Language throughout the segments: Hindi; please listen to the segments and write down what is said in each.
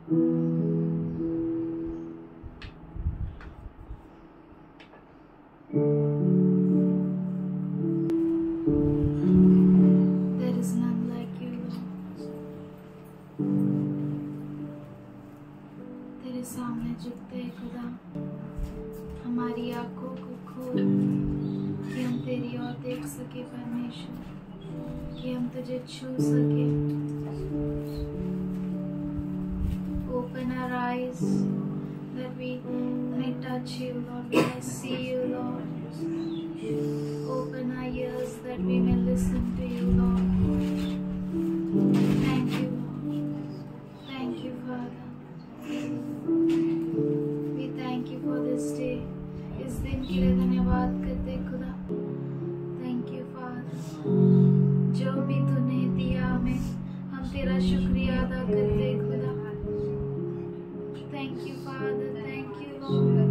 There is none like you, Lord. तेरे सामने झुकते हैं खुदा, हमारी आंखों को खोल कि हम तेरी ओर देख सके परमेश्वर, कि हम तुझे छू सके। Open our eyes that we may touch you, Lord, we may see you, Lord. Open our ears that we may listen to you, Lord. Thank you, Lord. Thank you, Father. We thank you for this day. इस दिन के लिए धन्यवाद करते खुदा। Thank you, Father. जो भी तूने दिया हमें, हम तेरा शुक्रिया अदा करते खुदा। Thank you, Father. Thank you, Lord.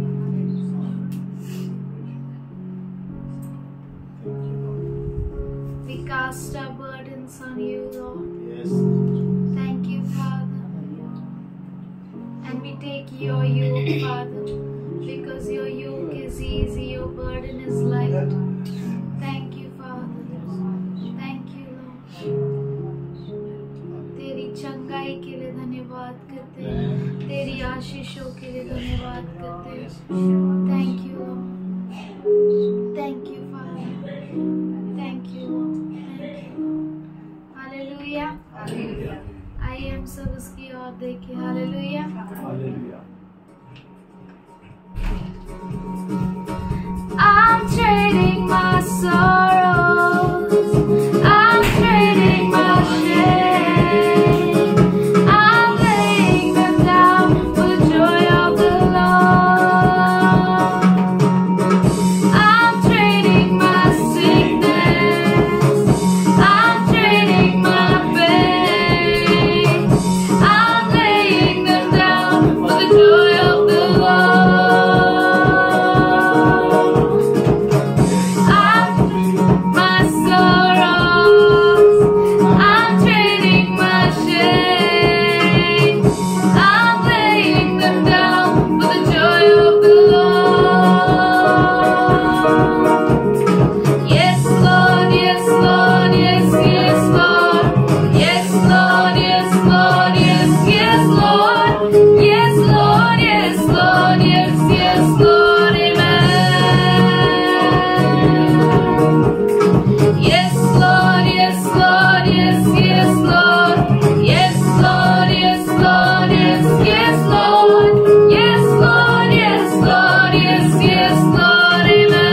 We cast our burdens on you, Lord. Yes. Thank you, Father. And we take your yoke, Father, because your yoke is easy, your burden is light. Thank you, Father. Thank you, Lord. तेरी चंगाई के लिए धन्यवाद करते हैं, तेरी आशीषों के लिए धन्यवाद करते हैं। Thank you, Lord. Thank you, Father. Thank you, Lord. Thank you, Lord. Hallelujah. आइए हम सब उसकी ओर देखें। Hallelujah. Hallelujah. I'm trading my sorrows. I'm trading my shame. I'm laying them down for the joy of the Lord. I'm trading my sickness. I'm trading my pain. I'm laying them down for the joy of the Lord. My sorrows, I'm trading my shame. I'm laying them down for the joy of the Lord. Yes, Lord, yes, Lord, yes, yes, Lord. Yes, Lord, yes, Lord, yes, yes, Lord. Yes, Lord, yes, Lord, yes, yes, Lord, amen. Yes, Lord, yes, Lord, yes, yes, Lord. Yes, Lord, yes, Lord, yes, yes, Lord. Yes, Lord, yes, Lord, yes, yes, Lord, amen.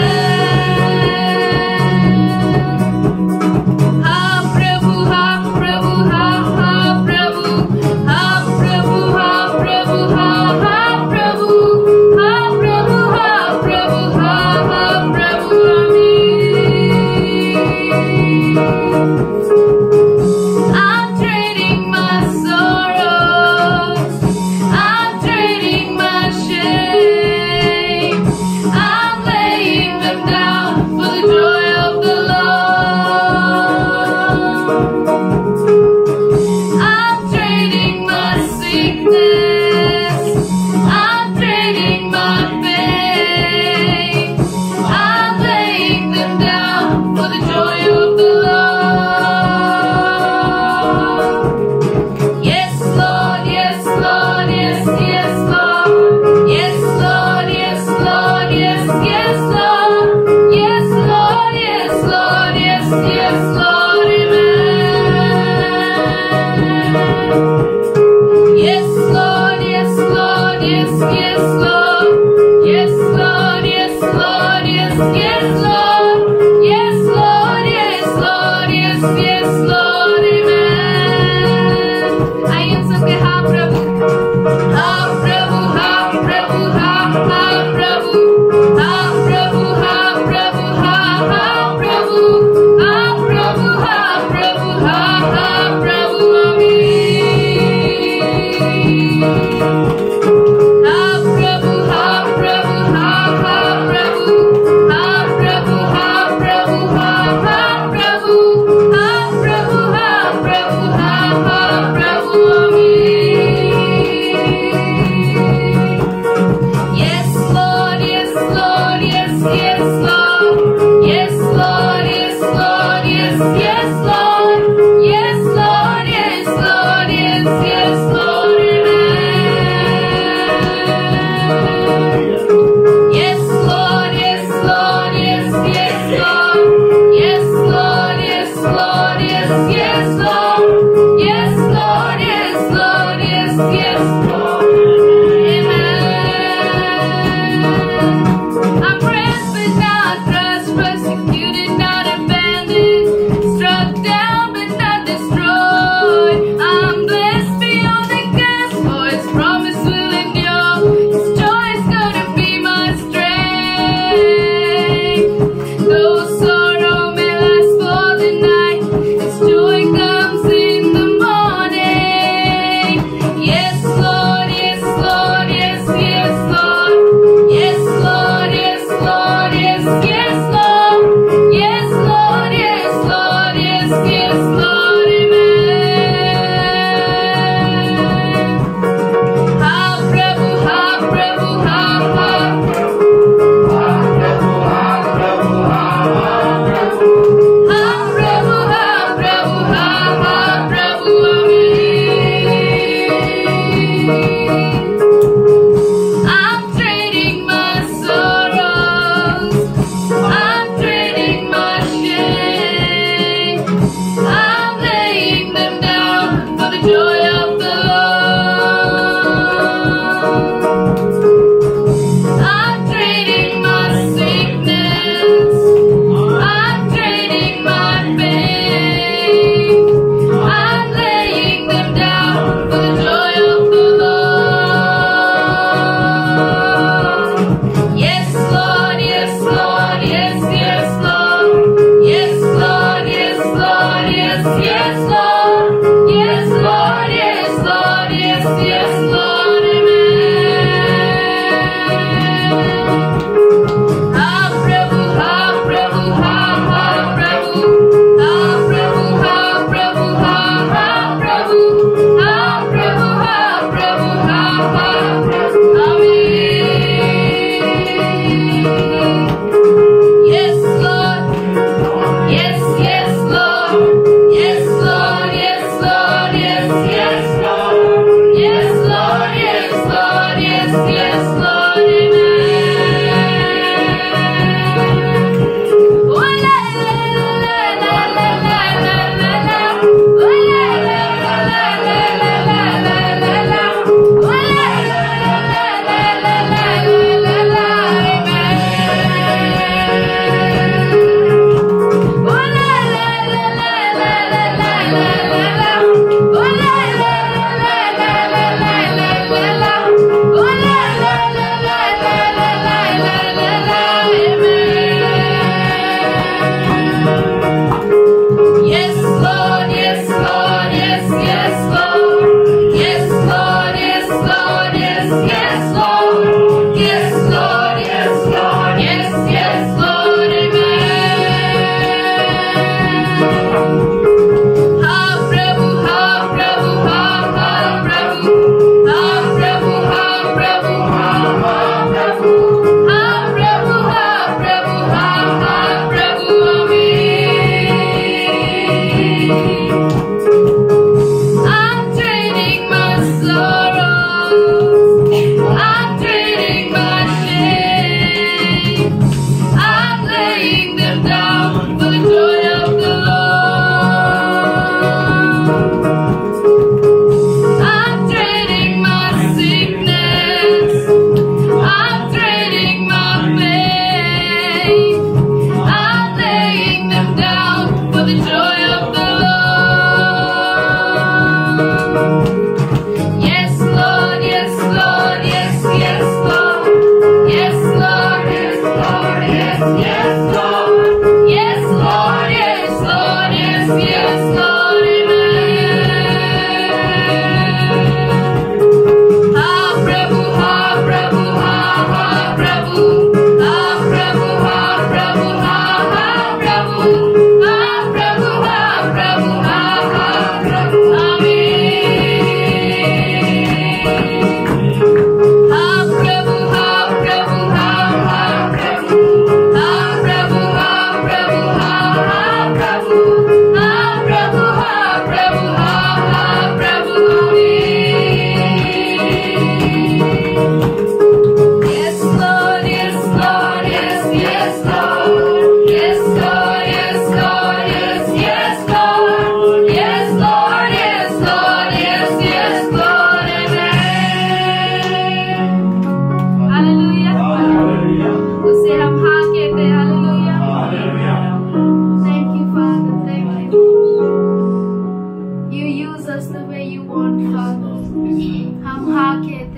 Ha Prabhu, ha Prabhu, ha ha Prabhu, ha Prabhu, ha Prabhu, ha ha Prabhu, ha Prabhu, ha Prabhu, ha ha Prabhu, I'm trading my sorrows. I'm Yes, Lord.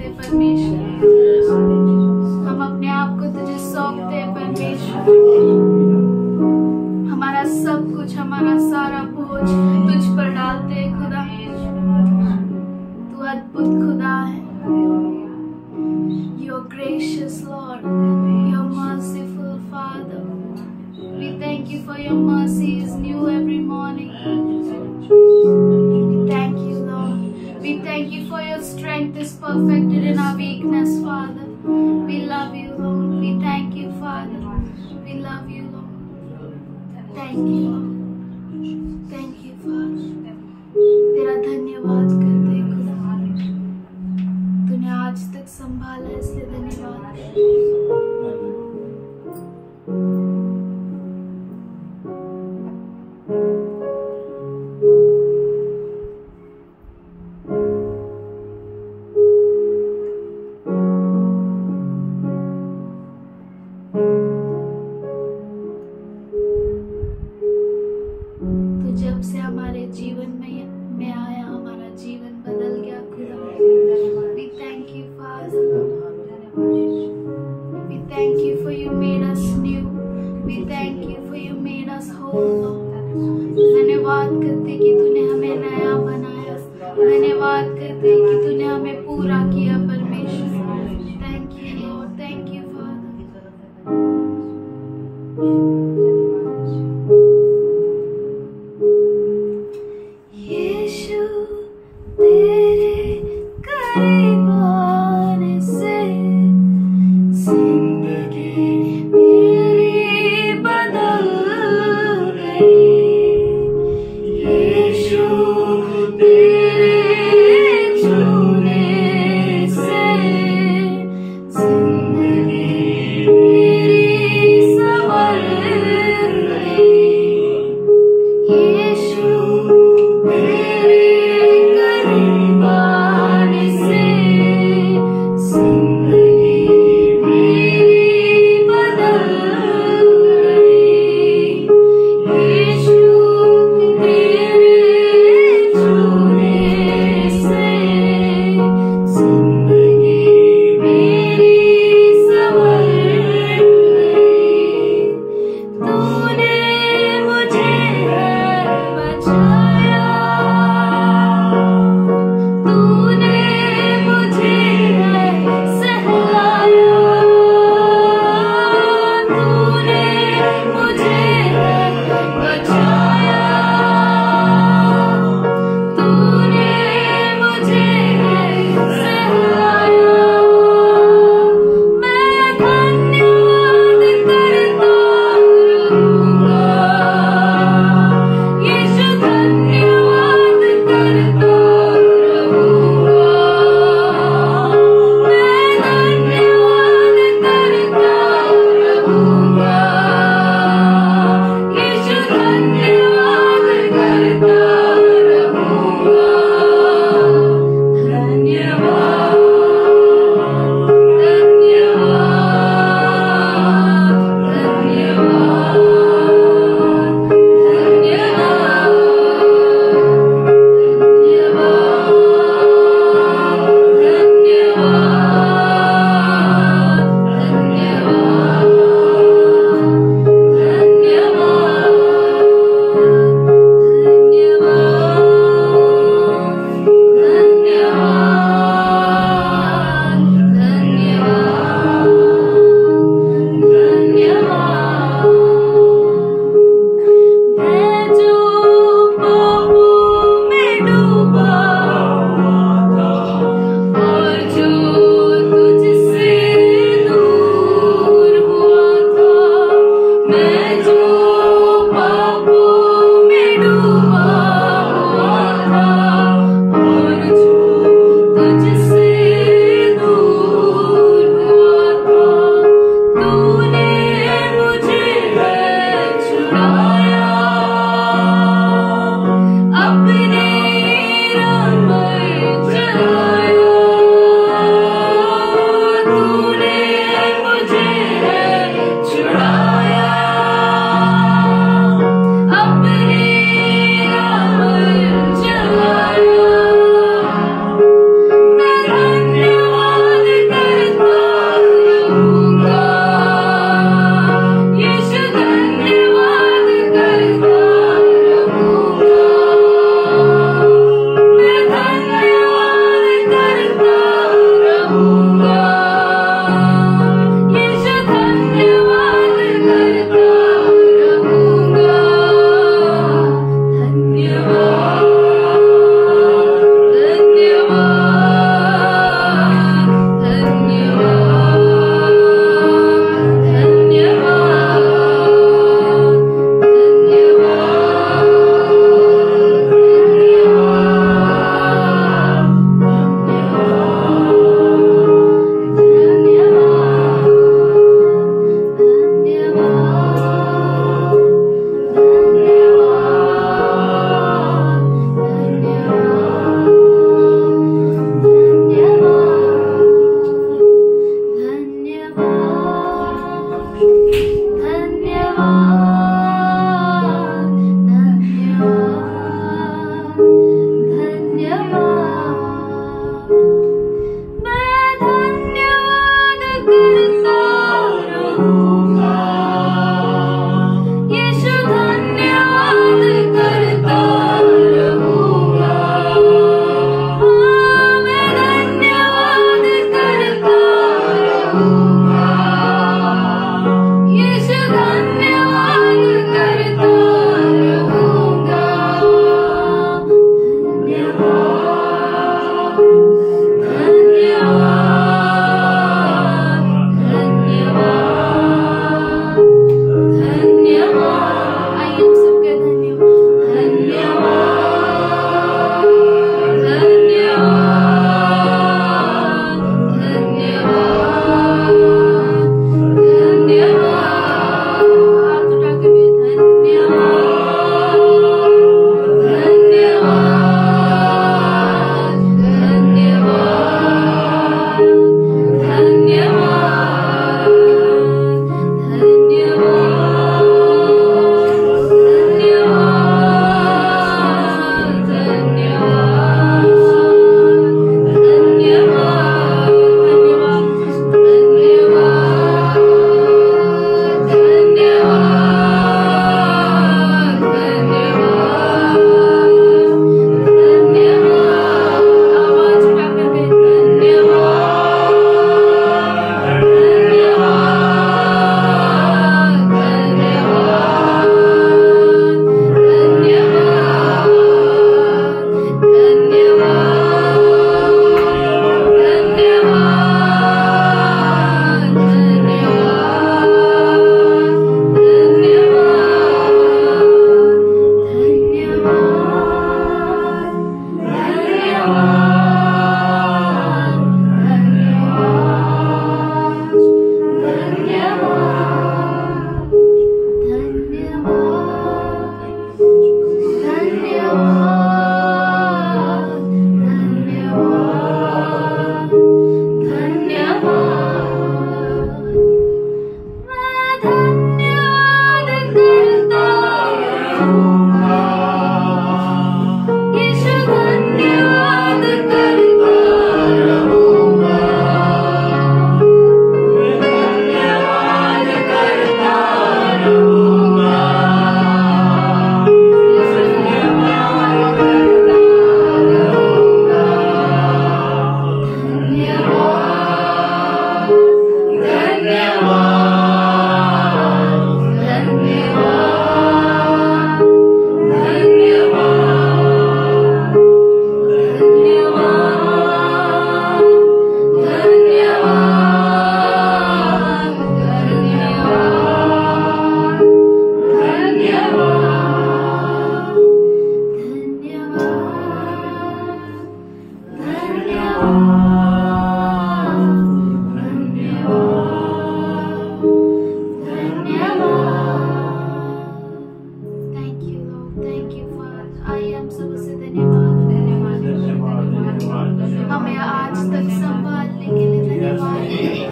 हैं परमेश्वर, हम अपने आप को तुझे सौंपते हैं परमेश्वर। हमारा सब कुछ, हमारा सारा बोझ तुझ पर डालते हैं खुदा। तू अद्भुत खुदा है। You're gracious Lord, you're merciful Father. We thank you for your mercy is new every morning. We thank you, Lord. We thank you for your strength is perfected in our weakness, Father. We love you, Lord. We thank you, Father. We love you, Lord. Thank you, Lord. Thank you, Father. तेरा धन्यवाद करते हैं खुदा। तूने आज तक संभाला इसलिए धन्यवाद करते हैं। तो जब से हमारे जीवन में आया, हमारा जीवन बदल गया खुदा। We thank you, Father. We thank you for you made us new.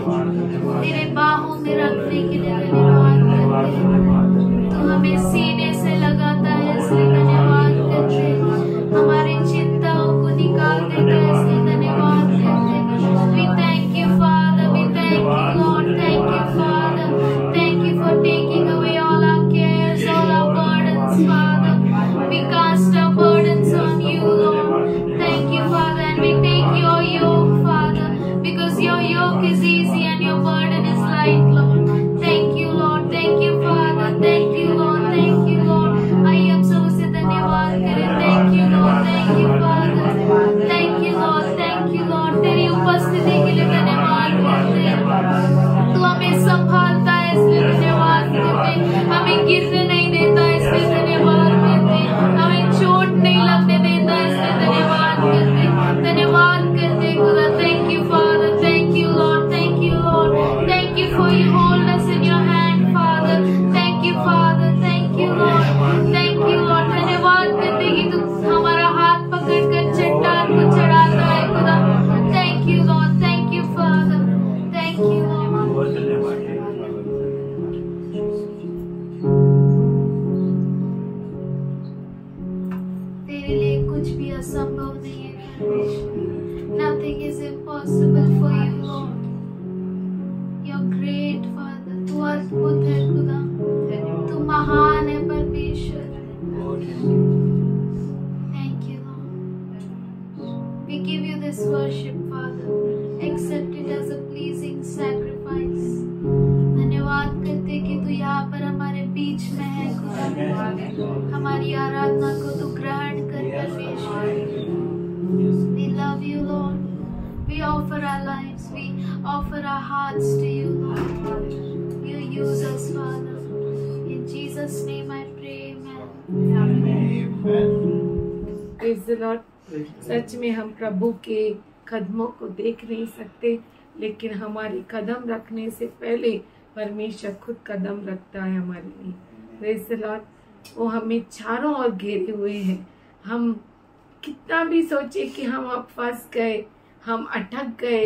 तेरे बाहों में रखने के लिए धन्यवाद करते हैं। तू हमें सीने से लगाता है, इसलिए धन्यवाद करते हैं। हमारी चिंताओं को निकाल देता है, इसलिए धन्यवाद करते हैं। We thank you, Father. We thank you, Lord. Thank you, Father. Thank you for taking away all our cares, all our burdens, Father. We cast our burdens on you, Lord. Thank you, Father, and we take your yoke, Father, because your yoke is easy and your burden is light, Lord. Thank you, Lord. Thank you, Father. Thank you, Lord. Thank you, Lord. I am so से धन्यवाद करें. Thank you, Lord. Thank you, Father. Thank you, Lord. Thank you, Lord. तेरी उपस्थिति के लिए धन्यवाद करते हैं। तू हमें संभालता है, इसलिए धन्यवाद करते हैं। हमें गिरने नहीं देता, इसलिए धन्यवाद करते हैं। हमें चोट नहीं लगने देता, इसलिए धन्यवाद करते हैं। धन्यवाद करते हैं खुदा. Thank you, Father. Thank you, Lord. Thank you, Lord. Thank you for you hold us in your hand, Father. Thank you, Father. Thank you, Lord. Thank you, Lord. धन्यवाद करते हैं कि तू हमारा हाथ पकड़कर चट्टान को चढ़ाता है खुदा. Thank you, Lord. Thank you, Father. Thank you, Lord. तेरे लिए कुछ भी असंभव नहीं है परमेश्वर. Nothing is impossible for you, Lord. You're great, Father. तू अद्भुत है खुदा. तू महान है परमेश्वर. Thank you, Lord. We give you this worship, Father. Accept it as a pleasing sacrifice. धन्यवाद करते कि तू यहाँ पर हमारे बीच में है खुदा. हमारी आराधना को तू ग्रहण कर परमेश्वर. We love you, Lord. We offer our lives. We offer our hearts to you, Lord. You use us, Father. In Jesus' name I pray. Amen. Praise the Lord. सच में हम प्रभु के कदमों को देख नहीं सकते, लेकिन हमारे कदम रखने से पहले परमेश्वर खुद कदम रखता है हमारे लिए. Praise the Lord. वो हमें चारों ओर घेरे हुए हैं. हम कितना भी सोचे कि हम अब फंस गए, हम अटक गए,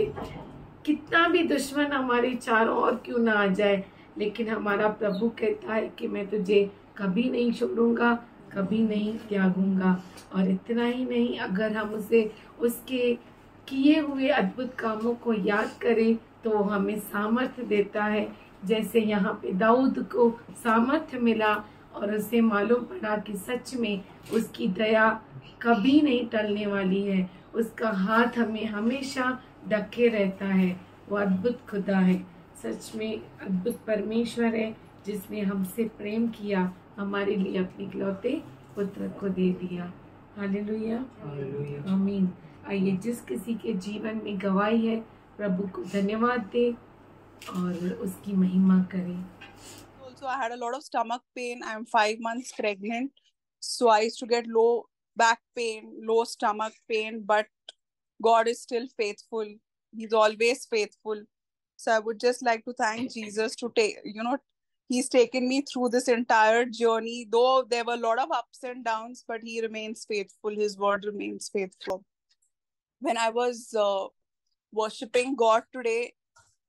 कितना भी दुश्मन हमारे चारों ओर क्यों ना आ जाए, लेकिन हमारा प्रभु कहता है कि मैं तुझे कभी नहीं छोड़ूंगा, कभी नहीं त्यागूंगा. और इतना ही नहीं, अगर हम उसे उसके किए हुए अद्भुत कामों को याद करें तो वो हमें सामर्थ्य देता है. जैसे यहाँ पे दाऊद को सामर्थ्य मिला और उसे मालूम पड़ा कि सच में उसकी दया कभी नहीं टलने वाली है, उसका हाथ हमें हमेशा ढके रहता है. वो अद्भुत खुदा है, सच में अद्भुत परमेश्वर है, जिसने हमसे प्रेम किया, हमारे लिए अपने इकलौते पुत्र को दे दिया. हालेलुया, आमीन. आइए, जिस किसी के जीवन में गवाही है, प्रभु को धन्यवाद दे और उसकी महिमा करें. Also, I had a lot of stomach pain. I'm 5 months pregnant, so I used to get low back pain, low stomach pain, but God is still faithful. He's always faithful. So I would just like to thank Jesus to take, He's taken me through this entire journey. Though there were a lot of ups and downs, but He remains faithful. His word remains faithful. When I was worshiping God today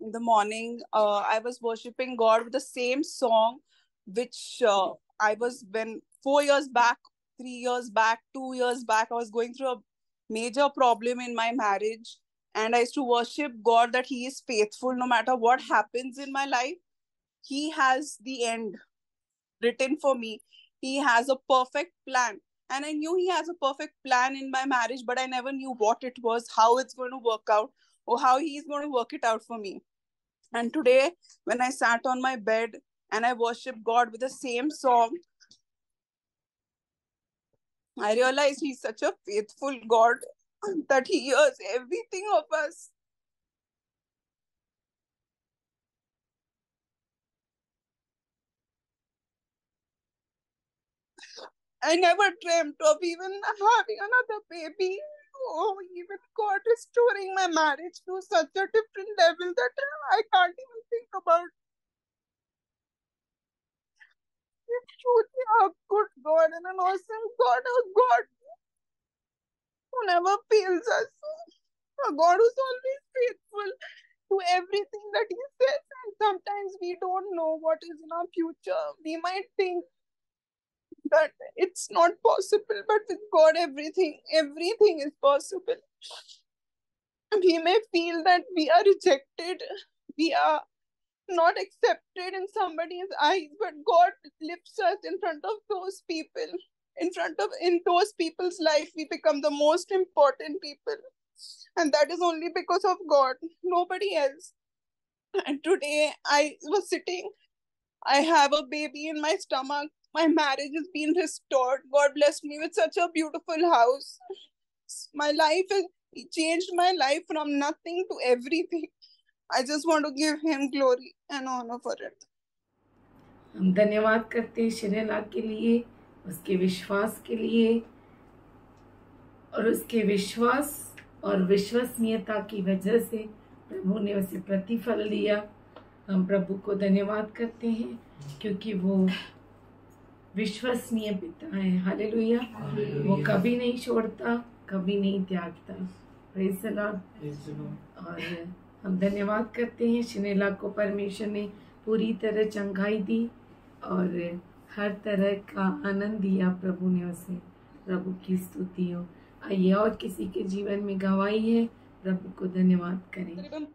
in the morning, I was worshiping God with the same song, which I was when 4 years back, 3 years back, 2 years back, I was going through a major problem in my marriage. And I used to worship God that He is faithful no matter what happens in my life. He has the end written for me. He has a perfect plan. And I knew He has a perfect plan in my marriage, but I never knew what it was, how it's going to work out, or how He's going to work it out for me. And today, when I sat on my bed and I worshiped God with the same song, I realized He's such a faithful God that He hears everything of us. I never dreamt of even having another baby. Oh, even God restoring my marriage to such a different level that I can't even think about. It's truly a good God and an awesome God, a God who never fails us, a God who's always faithful to everything that he says, and sometimes we don't know what is in our future. We might think that it's not possible, but with God, everything is possible. We may feel that we are rejected, we are not accepted in somebody's eyes, but God lifts us in front of those people. In those people's life, we become the most important people, and that is only because of God, nobody else. And today I was sitting, I have a baby in my stomach, my marriage has been restored, God blessed me with such a beautiful house. My life has changed, my life from nothing to everything. I just want to give him glory and honor for it. हम धन्यवाद करते हैं शिनेला के लिए, उसके विश्वास के लिए, और उसके विश्वास और विश्वसनीयता की वजह से प्रभु ने उसे प्रतिफल दिया। हम प्रभु को धन्यवाद करते हैं क्योंकि वो विश्वसनीय पिता है। हालेलुया। वो कभी नहीं छोड़ता, कभी नहीं त्यागता। Praise the Lord. और हम धन्यवाद करते हैं शिनेला को परमेश्वर ने पूरी तरह चंगाई दी और हर तरह का आनंद दिया प्रभु ने उसे। प्रभु की स्तुति हो। आइए और किसी के जीवन में गवाही है, प्रभू को धन्यवाद करें।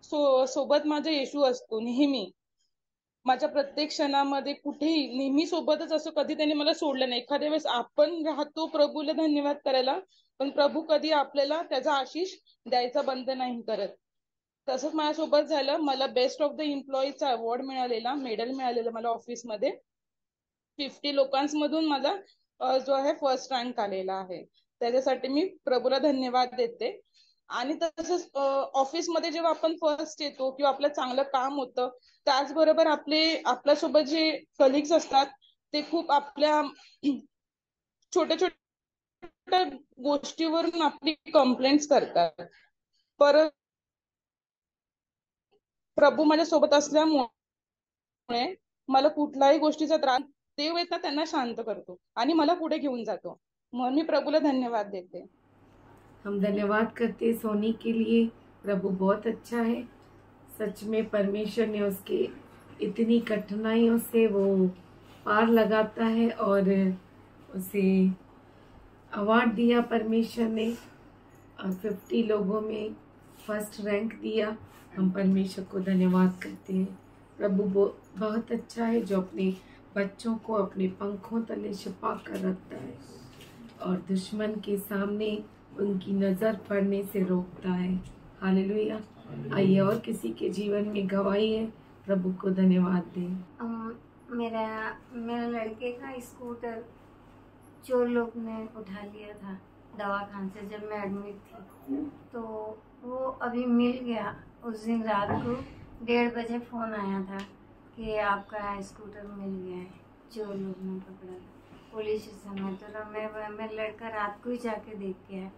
सोबत माझा येशू असतो नेहमी, माझ्या प्रत्येक क्षणामध्ये कुठेही नेहमी सोबतच असतो, कधी त्यांनी मला सोडलं नाही। एखाद्या वेळेस आपण राहतो प्रभूला धन्यवाद करायला, पण प्रभू कधी आपल्याला त्याचा आशीष द्यायचा बंद नाही करत। तसंच माझ्यासोबत झालं। मला बेस्ट ऑफ द एम्प्लॉईचा अवॉर्ड मिळालेला, मेडल मिळालेलं मला ऑफिसमध्ये। 50 लोकांमधून मला जो आहे फर्स्ट रँक आलेला आहे, त्याच्यासाठी मी प्रभूला धन्यवाद देते। आणि तसंच ऑफिसमध्ये जेव्हा आपण फर्स्ट येतो किंवा आपलं चांगलं काम होतं, त्याचबरोबर आपल्यासोबत जे कलिग्स असतात ते खूप आपल्या छोट्या छोट्या गोष्टीवरून आपली कंप्लेंट्स करतात, परत प्रभू माझ्या सोबत असल्यामुळे मला कुठल्याही गोष्टीचा त्रास, देव येतात त्यांना शांत करतो आणि मला पुढे घेऊन जातो, म्हणून मी प्रभूला धन्यवाद देते। हम धन्यवाद करते सोनी के लिए। प्रभु बहुत अच्छा है। सच में परमेश्वर ने उसके इतनी कठिनाइयों से वो पार लगाता है और उसे अवार्ड दिया परमेश्वर ने, और 50 लोगों में फर्स्ट रैंक दिया। हम परमेश्वर को धन्यवाद करते हैं। प्रभु बहुत अच्छा है जो अपने बच्चों को अपने पंखों तले छिपा कर रखता है और दुश्मन के सामने उनकी नज़र पड़ने से रोकता है। हालेलुया। आइए और किसी के जीवन में गवाही है, प्रभु को धन्यवाद दें। मेरा लड़के का स्कूटर चोर लोग ने उठा लिया था दवाखाने से जब मैं एडमिट थी, तो वो अभी मिल गया। उस दिन रात को 1:30 बजे फ़ोन आया था कि आपका स्कूटर मिल गया है, चोर लोग ने पकड़ा था पुलिस स्टेशन में। तो मेरा लड़का रात को ही जाके देख के आया।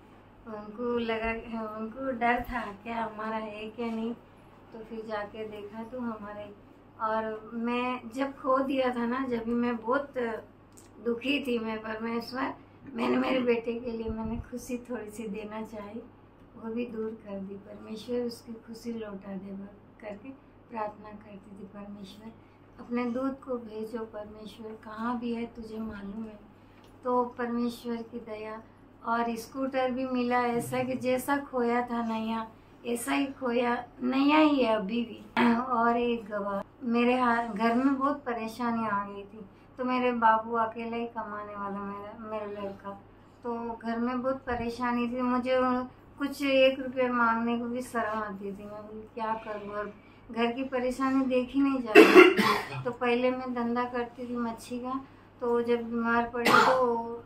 उनको डर था क्या हमारा है क्या नहीं, तो फिर जाके देखा तो हमारे। और मैं जब खो दिया था ना, जब भी मैं बहुत दुखी थी, मैं परमेश्वर मैंने मेरे बेटे के लिए मैंने खुशी थोड़ी सी देना चाहिए, वो भी दूर कर दी। परमेश्वर उसकी खुशी लौटा दे करके प्रार्थना करती थी। परमेश्वर अपने दूत को भेजो, परमेश्वर कहाँ भी है तुझे मालूम है। तो परमेश्वर की दया और स्कूटर भी मिला, ऐसा कि जैसा खोया था नया ऐसा ही खोया, नया ही है अभी भी। और एक गवाह, मेरे घर में बहुत परेशानी आ गई थी, तो मेरे बाबू अकेला ही कमाने वाला मेरा लड़का, तो घर में बहुत परेशानी थी। मुझे कुछ 1 रुपया मांगने को भी शर्म आती थी। मैं बोली क्या करूँ, और घर की परेशानी देखी नहीं जा रही थी। तो पहले मैं धंधा करती थी मच्छी का, तो जब बीमार पड़ी तो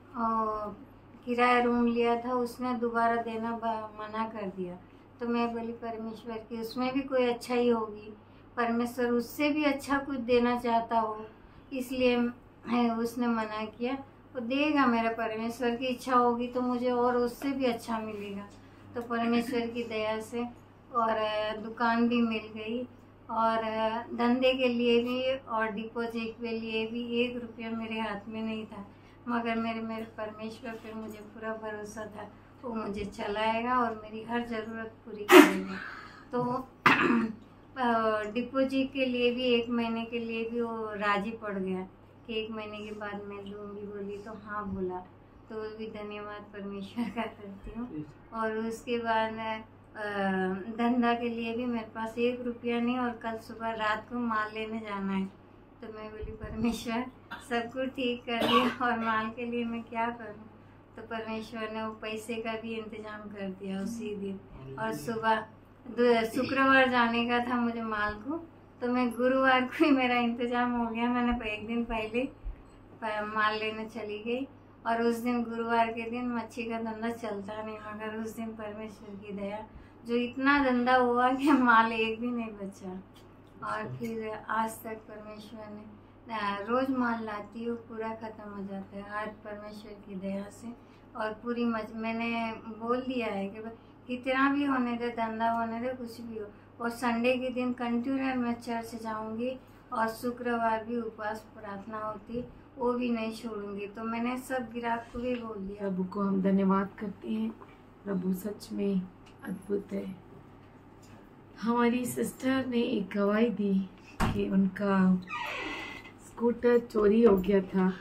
किराया रूम लिया था, उसने दोबारा देना मना कर दिया। तो मैं बोली परमेश्वर की उसमें भी कोई अच्छाई होगी, परमेश्वर उससे भी अच्छा कुछ देना चाहता हो, इसलिए उसने मना किया। तो देगा, मेरा परमेश्वर की इच्छा होगी तो मुझे और उससे भी अच्छा मिलेगा। तो परमेश्वर की दया से और दुकान भी मिल गई, और धंधे के लिए भी और डिपॉजिट के लिए भी 1 रुपया मेरे हाथ में नहीं था, मगर मेरे परमेश्वर पर मुझे पूरा भरोसा था, वो मुझे चलाएगा और मेरी हर ज़रूरत पूरी करेगा। तो डिपॉजिट के लिए भी 1 महीने के लिए भी वो राजी पड़ गया कि 1 महीने के बाद मैं लूँगी बोली तो हाँ बोला, तो भी धन्यवाद परमेश्वर का करती हूँ। और उसके बाद धंधा के लिए भी मेरे पास 1 रुपया नहीं, और कल सुबह रात को माल लेने जाना है, तो मैं बोली परमेश्वर सब कुछ ठीक कर दिया और माल के लिए मैं क्या करूँ, तो परमेश्वर ने वो पैसे का भी इंतजाम कर दिया उसी दिन। और सुबह शुक्रवार जाने का था मुझे माल को, तो मैं गुरुवार को ही मेरा इंतजाम हो गया, मैंने 1 दिन पहले माल लेने चली गई। और उस दिन गुरुवार के दिन मच्छी का धंधा चलता नहीं, मगर उस दिन परमेश्वर की दया जो इतना धंधा हुआ कि माल एक भी नहीं बचा। और फिर आज तक परमेश्वर ने रोज माल लाती हूँ, पूरा खत्म हो जाता है आज परमेश्वर की दया से। और पूरी मैंने बोल दिया है कि कितना भी होने दे, धंधा होने दे, कुछ भी हो, और संडे के दिन कंटिन्यू मैं चर्च जाऊंगी, और शुक्रवार भी उपवास प्रार्थना होती, वो भी नहीं छोड़ूंगी। तो मैंने सब ग्राहक को भी बोल दिया। प्रभु को हम धन्यवाद करते हैं, प्रभु सच में अद्भुत है। हमारी सिस्टर ने एक गवाही दी कि उनका स्कूटर चोरी हो गया था,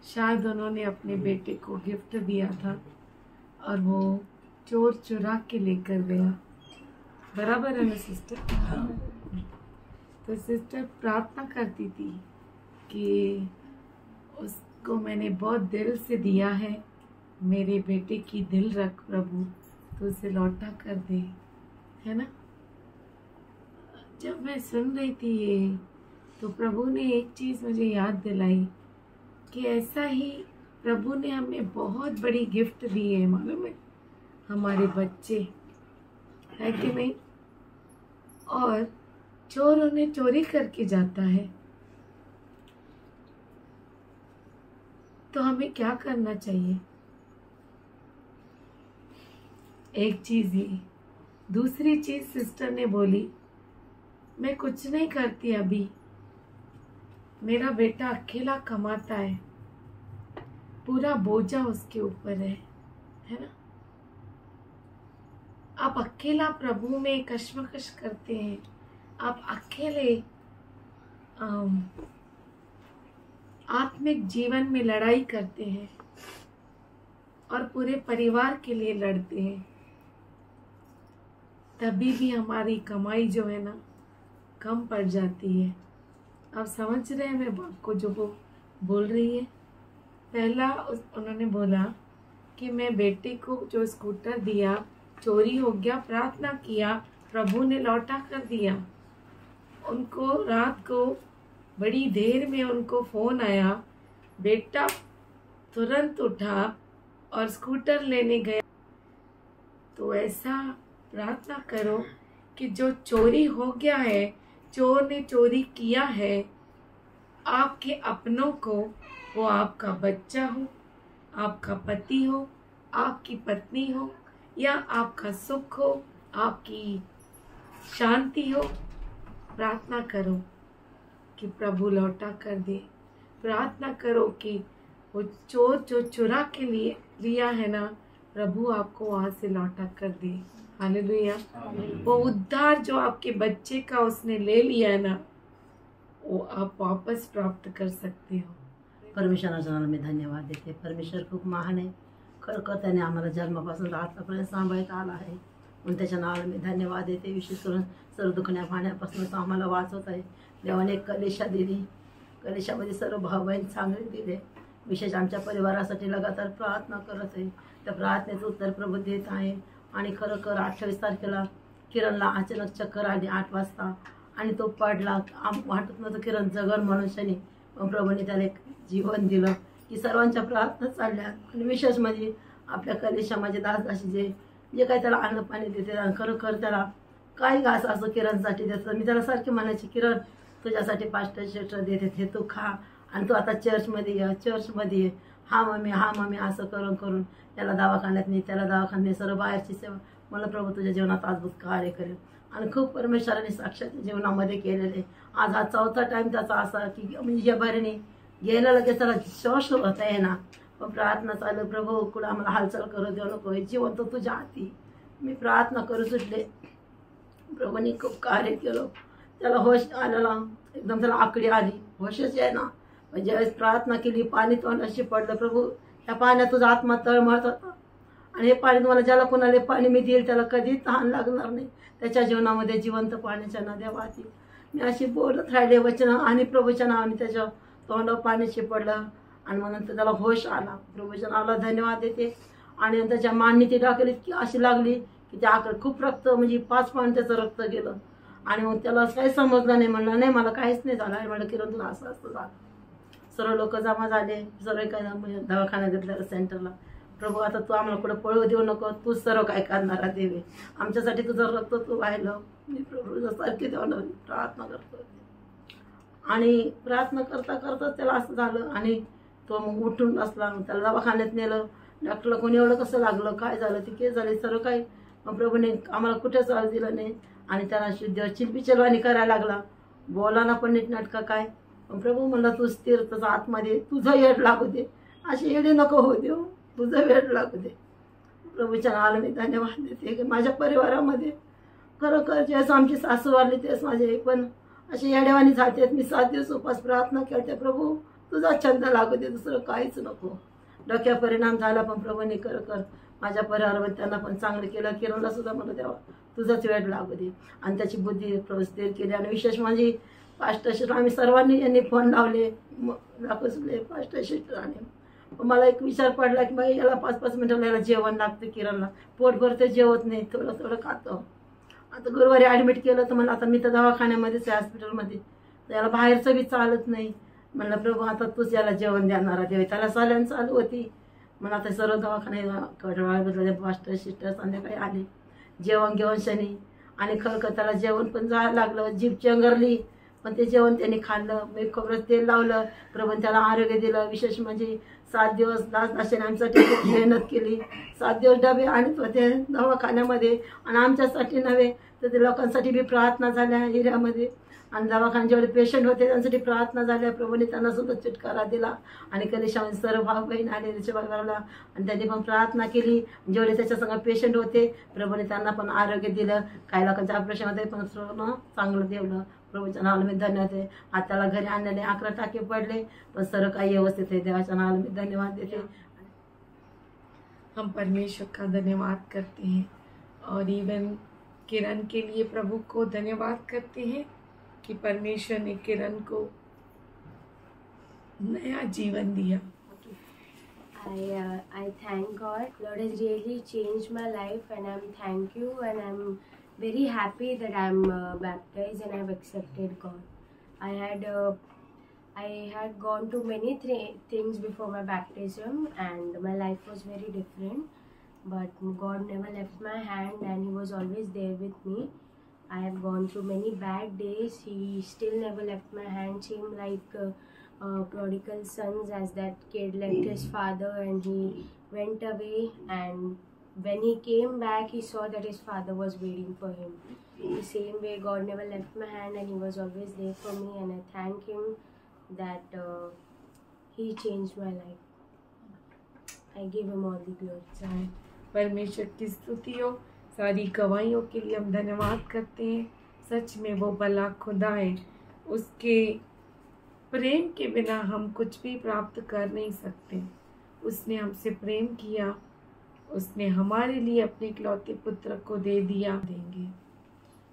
शायद उन्होंने अपने बेटे को गिफ्ट दिया था और वो चोर चुरा के लेकर गया। बराबर है ना सिस्टर? तो सिस्टर प्रार्थना करती थी कि उसको मैंने बहुत दिल से दिया है, मेरे बेटे की दिल रख प्रभु, तो उसे लौटा कर दे, है ना। जब मैं सुन रही थी ये, तो प्रभु ने एक चीज़ मुझे याद दिलाई कि ऐसा ही प्रभु ने हमें बहुत बड़ी गिफ्ट दी है, मालूम है, हमारे बच्चे, है कि नहीं। और चोर उन्हें चोरी करके जाता है, तो हमें क्या करना चाहिए? एक चीज़ ये। दूसरी चीज़ सिस्टर ने बोली, मैं कुछ नहीं करती अभी, मेरा बेटा अकेला कमाता है, पूरा बोझा उसके ऊपर है ना। आप अकेला प्रभु में कश्मकश करते हैं, आप अकेले आत्मिक जीवन में लड़ाई करते हैं और पूरे परिवार के लिए लड़ते हैं, तभी भी हमारी कमाई जो है ना कम पड़ जाती है। आप समझ रहे हैं मैं आपको जो वो बोल रही है? पहला उन्होंने बोला कि मैं बेटे को जो स्कूटर दिया चोरी हो गया, प्रार्थना किया, प्रभु ने लौटा कर दिया। उनको रात को बड़ी देर में उनको फ़ोन आया, बेटा तुरंत उठा और स्कूटर लेने गया। तो ऐसा प्रार्थना करो कि जो चोरी हो गया है, चोर ने चोरी किया है, आपके अपनों को, वो आपका बच्चा हो, आपका पति हो, आपकी पत्नी हो, या आपका सुख हो, आपकी शांति हो, प्रार्थना करो कि प्रभु लौटा कर दे। प्रार्थना करो कि वो चोर जो चुरा के लिए लिया है ना, प्रभु आपको वहाँ से लौटा कर दे। हालेलुया। वो उद्धार जो आपके बच्चे का उसने ले लिया है ना, वो आप वापस प्राप्त कर सकते हो। परमेश्वराच्या नावाला धन्यवाद देते। परमेश्वर खूप महान आहे, खरोखर त्याने आम्हाला जन्मापासून आतापर्यंत सांभाळत आला आहे, म्हणून त्याच्या नावाला मी धन्यवाद देते। विशेष करून सर्व दुखण्या पाण्यापासून आम्हाला वाचवत आहे। देवाने एक कलेशा दिली, कलेशामध्ये सर्व भाऊ बहीण चांगले दिले। विशेष आमच्या परिवारासाठी लगातार प्रार्थना करत आहे, त्या प्रार्थनेचं उत्तर प्रभू देत आहे। आणि खरोखर 28 तारखेला किरणला अचानक चक्कर आली 8 वाजता आणि तो पडला। वाटत नव्हतं किरण जगन मनुष्याने, पण प्रभूने त्याला एक जीवन दिलं की सर्वांच्या प्रार्थना चालल्या। आणि विशेष म्हणजे आपल्या कलेशामध्ये दासदासी जे काही त्याला अन्न पाणी देते, खरोखर त्याला काही घास असं किरणसाठी देतं। मी त्याला सारखे म्हणायचे, किरण तुझ्यासाठी पास्टर शेटर देते, हे तू खा आणि तू आता चर्चमध्ये ये, चर्चमध्ये ये। हा मम्मी असं करून करून त्याला दवाखान्यात नाही, त्याला दवाखान्यात सर्व बाहेरची सेवा। मला प्रभू तुझ्या जीवनात अद्भुत कार्य करेल आणि खूप परमेश्वराने साक्षात जीवनामध्ये केलेले। आज हा 4था टाइम त्याचा असा की म्हणजे या बहिणी गेला लगेच त्याला श्वास होता येणार, पण प्रार्थना चालू, प्रभू कुठं आम्हाला हालचाल करू देऊ नको, जीवन तो तुझ्या हाती। मी प्रार्थना करू सुटले, प्रभूने खूप कार्य केलं. त्याला होश आलेला, एकदम त्याला आकडी आली, होशच आहे ना. म्हणजे ज्यावेळेस प्रार्थना केली, पाणी तोंडाशी पडलं, प्रभू या पाण्यात तुझा आत्मा तळमळत होता आणि हे पाणी तुम्हाला, ज्याला कोणाला पाणी मी देईल त्याला कधीच तहान लागणार नाही, त्याच्या जीवनामध्ये जिवंत पाण्याच्या नद्या वाहतील. मी अशी बोलत राहिले वचन आणि प्रभूच्या नावाने त्याच्या तोंडावर पाणी शिपडलं आणि मग नंतर त्याला होश आला. प्रभूच्या नावाला धन्यवाद देते. आणि त्याच्या मांडणी ती टाकली की अशी लागली की त्या आकडे खूप रक्त, म्हणजे 5 पान त्याचं रक्त गेलं. आणि मग त्याला काही समजलं नाही. म्हणलं नाही मला काहीच नाही झालं. आणि म्हणलं किरण तुला असं असं झालं. सर्व लोक जमा झाले, सर्व काय दवाखान्यात घेतलं सेंटरला. प्रभू आता तू आम्हाला कुठं पळू देऊ नको, तू सर्व काय करणारा देवे, आमच्यासाठी तुझं रक्त तू वाहिलं. मी प्रभू सारखी देवाला प्रार्थना करतो. आणि प्रार्थना करता करता त्याला असं झालं आणि तो मग उठून बसला. त्याला दवाखान्यात नेलं. डॉक्टरला कोणी एवढं कसं लागलं, काय झालं, ते केस झाले, सर्व काही. मग प्रभूने आम्हाला कुठेच आवाज दिला नाही. आणि त्याला शुद्ध चिलबिचलवाणी करायला लागला, बोलाना पण नीट नाटका काय. मग प्रभू म्हणला तू स्थिर, त्याचा आतमध्ये तुझं येड लागू दे, अशी येडे नको होऊ देऊ, तुझं वेळ लागू दे. प्रभूच्या नावाला मी धन्यवाद देते की माझ्या परिवारामध्ये खरोखर जेव्हा आमची सासू वारली तेच माझे पण असे येडेवाणी झालेत. मी 7 दिवस उपास प्रार्थना केली, प्रभू तुझा छंद लागू दे, दुसरं काहीच नको. डोक्या परिणाम झाला, पण प्रभूने खरोखर माझ्या परिवारामध्ये त्यांना पण चांगलं केलं. किरणला सुद्धा मला द्यावा तुझाच वेळ लागू दे. आणि त्याची बुद्धी स्थिर केली. आणि विशेष म्हणजे पास्टर आम्ही सर्वांनी यांनी फोन लावले, दाखवले पास्टर सिस्टर. आणि मला एक विचार पडला की बाई याला 5-5 मिनिटाला याला जेवण लागतं, किरणला पोट भरते, जेवत नाही, थोडं थोडं खातं. आता गुरुवारी ॲडमिट केलं तर मला आता मी तर दवाखान्यामध्येच आहे, हॉस्पिटलमध्ये, तर याला बाहेरचं बी चालत नाही. म्हणलं प्रभू आता तूच याला जेवण देणारा देव. त्याला साल्यान चालू होती. मला आता सर्व दवाखाने बदलले, पास्टर सिस्टर संध्याकाळी आले, जेवण घेऊन शनी. आणि खरं त्याला जेवण पण जायला लागलं, जीभ चंगरली, पण ते जेवण त्यांनी खाल्लं. मी खोबरं तेल लावलं, प्रभूने त्याला आरोग्य दिलं. विशेष म्हणजे 7 दिवस दासदाशाने आमच्यासाठी खूप मेहनत केली. 7 दिवस डबे आणत होते दवाखान्यामध्ये, आणि आमच्यासाठी नव्हे तर ते लोकांसाठी बी प्रार्थना झाल्या हिऱ्यामध्ये. आणि दवाखान्यात जेवढे पेशंट होते त्यांसाठी प्रार्थना झाल्या. प्रभूने त्यांना सुद्धा छुटकारा दिला. आणि कलिशामध्ये सर्व भाऊ बहीण आले त्याच्या बघायला, आणि त्यांनी पण प्रार्थना केली. जेवढे त्याच्या संग पेशंट होते प्रभूने त्यांना पण आरोग्य दिलं. काही लोकांचं ऑपरेशन होते पण सर्व चांगलं देवलं. प्रभूच्या नावाला मी धन्यवाद आहे. आज त्याला घरी आणलेले 11 टाके पडले, पण सर्व काही व्यवस्थित आहे. देवाच्या नावाला मी धन्यवाद देते. हम परमेश्वर का धन्यवाद करते हैं और इवन किरण के लिए प्रभु को धन्यवाद करते हैं कि परमेश्वर ने किरण को नया जीवन दिया. I thank God. Lord has really changed my life, and I'm thank you, and I'm very happy that I'm baptized and I've accepted God. I had gone to many things before my baptism, and my life was very different. But God never left my hand, and He was always there with me. I have gone through many bad days. He still never left my hand. Seemed like prodigal sons, as that kid left his father and he went away, and when he came back he saw that his father was waiting for him. The same way God never left my hand, and He was always there for me, and I thank Him that He changed my life. I give Him all the glory. परमेश्वर की स्तुति हो. सारी गवाहियों के लिए हम धन्यवाद करते हैं. सच में वो भला खुदा है. उसके प्रेम के बिना हम कुछ भी प्राप्त कर नहीं सकते. उसने हमसे प्रेम किया, उसने हमारे लिए अपने इकलौते पुत्र को दे दिया. देंगे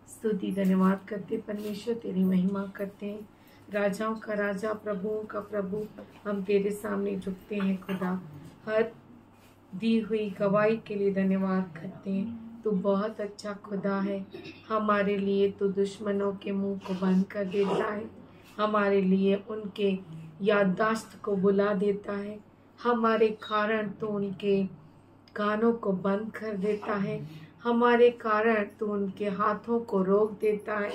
स्तुति धन्यवाद करते. परमेश्वर तेरी महिमा करते हैं. राजाओं का राजा, प्रभुओं का प्रभु, हम तेरे सामने झुकते हैं खुदा. हर दी हुई गवाही के लिए धन्यवाद करते हैं. तू बहुत अच्छा खुदा है. हमारे लिए तू दुश्मनों के मुंह को बंद कर देता है. हमारे लिए उनके याददाश्त को बुला देता है. हमारे कारण तू उनके कानों को बंद कर देता है. हमारे कारण तू उनके हाथों को रोक देता है.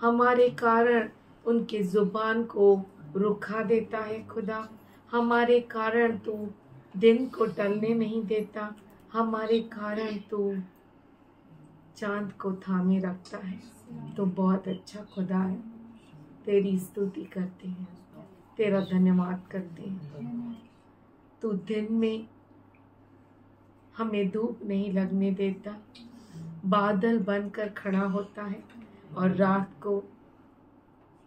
हमारे कारण उनके जुबान को रुखा देता है खुदा. हमारे कारण तू दिन को टलने नहीं देता. हमारे कारण तू चांद को थामे रखता है. तो बहुत अच्छा खुदा है. तेरी स्तुति करते हैं, तेरा धन्यवाद करते हैं. तू दिन में हमें धूप नहीं लगने देता. बादल बनकर खड़ा होता है और रात को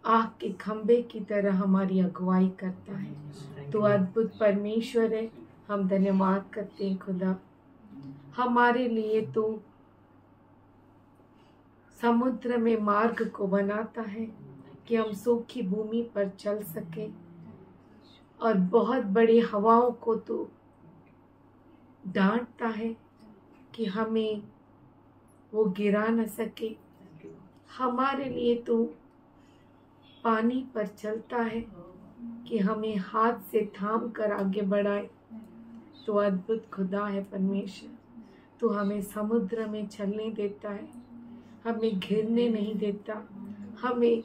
आग के खंबे की तरह हमारी अगुवाई करता है। तो अद्भुत परमेश्वर है, हम धन्यवाद करते हैं खुदा। हमारे लिए तो समुद्र में मार्ग को बनाता है कि हम सूखी भूमि पर चल सके, और बहुत बड़ी हवाओं को तो डांटता है कि हमें वो गिरा न सके। हमारे लिए तो पानी पर चलता है कि हमें हाथ से थाम कर आगे बढ़ाए। तो अद्भुत खुदा है परमेश्वर, तो हमें समुद्र में चलने देता है, हमें घिरने नहीं देता, हमें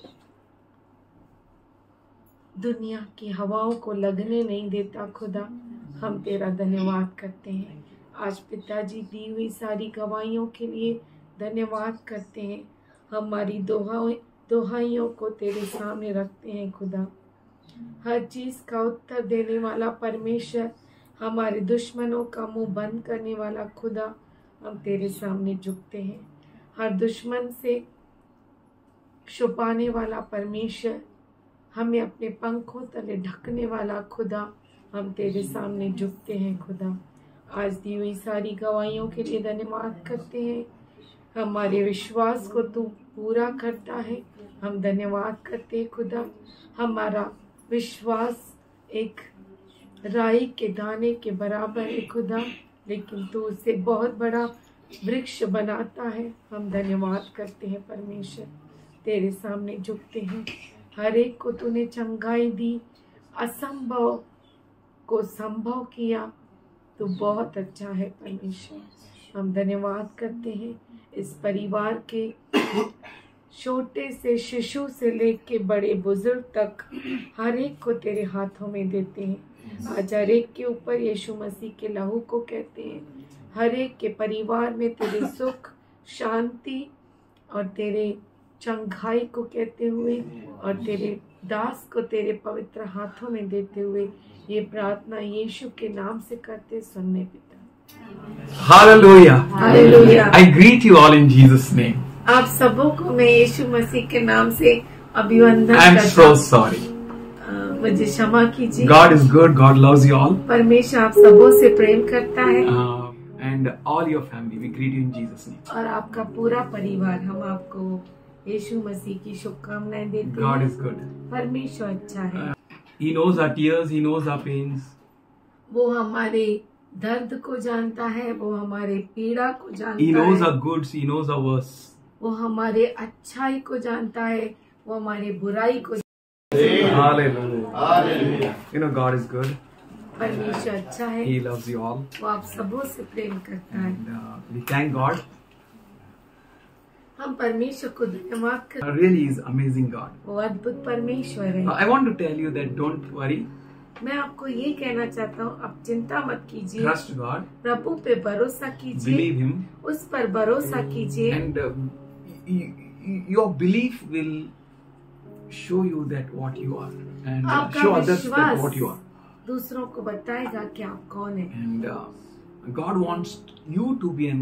दुनिया की हवाओं को लगने नहीं देता। खुदा, हम तेरा धन्यवाद करते हैं। आज पिताजी दी हुई सारी गवाहियों के लिए धन्यवाद करते हैं। हमारी दोहाइयों को तेरे सामने रखते हैं खुदा। हर चीज़ का उत्तर देने वाला परमेश्वर, हमारे दुश्मनों का मुंह बंद करने वाला खुदा, हम तेरे सामने झुकते हैं। हर दुश्मन से छुपाने वाला परमेश्वर, हमें अपने पंखों तले ढकने वाला खुदा, हम तेरे सामने झुकते हैं खुदा। आज दी हुई सारी गवाहियों के लिए धन्यवाद करते हैं। हमारे विश्वास को तू पूरा करता है, हम धन्यवाद करते हैं खुदा। हमारा विश्वास एक राई के दाने के बराबर है खुदा, लेकिन तू उसे बहुत बड़ा वृक्ष बनाता है। हम धन्यवाद करते हैं परमेश्वर, तेरे सामने झुकते हैं। हर एक को तूने चंगाई दी, असंभव को संभव किया, तो बहुत अच्छा है परमेश्वर। हम धन्यवाद करते हैं इस परिवार के छोटे से शिशु से लेके बड़े बुजुर्ग तक हर एक को तेरे हाथों में देते हैं। आज हर एक के ऊपर यीशु मसीह के लहू को कहते हैं। हर एक के परिवार में तेरे सुख, शांति और तेरे चंगाई को कहते हुए और तेरे दास को तेरे पवित्र हाथों में देते हुए ये प्रार्थना यीशु के नाम से करते सुनने पिता। Hallelujah. Hallelujah. I greet you all in Jesus' name. आप सबों को मैं यीशु मसीह के नाम से अभिवंदन I'm करता so हूँ। sorry. मुझे क्षमा कीजिए। God is good. God loves you all. परमेश्वर आप सबों से प्रेम करता है And all your family. We greet you in Jesus' name. और आपका पूरा परिवार, हम आपको यीशु मसीह की शुभकामनाएं देते God हैं। is good. परमेश्वर अच्छा है। He knows our tears. He knows our pains. वो हमारे दर्द को जानता है, वो हमारे पीड़ा को जानता He knows है, our goods. He knows our worst. वो हमारे अच्छाई को जानता है, वो हमारे बुराई को। Hallelujah. You know, God is good. परमेश्वर अच्छा है, He loves you all. वो आप सबों से प्रेम करता है। And we thank God. हम परमेश्वर को धन्यवाद करते Really is amazing God. हैं। वो अद्भुत परमेश्वर है। I want to tell you that don't worry. मैं आपको ये कहना चाहता हूँ, आप चिंता मत कीजिए, Trust God. प्रभु पे भरोसा कीजिए, Believe Him. उस पर भरोसा कीजिए, And your belief will show you that what you are. And आपका show others that विश्वास what you are. दूसरों को बताएगा कि आप कौन है। And God wants you to be a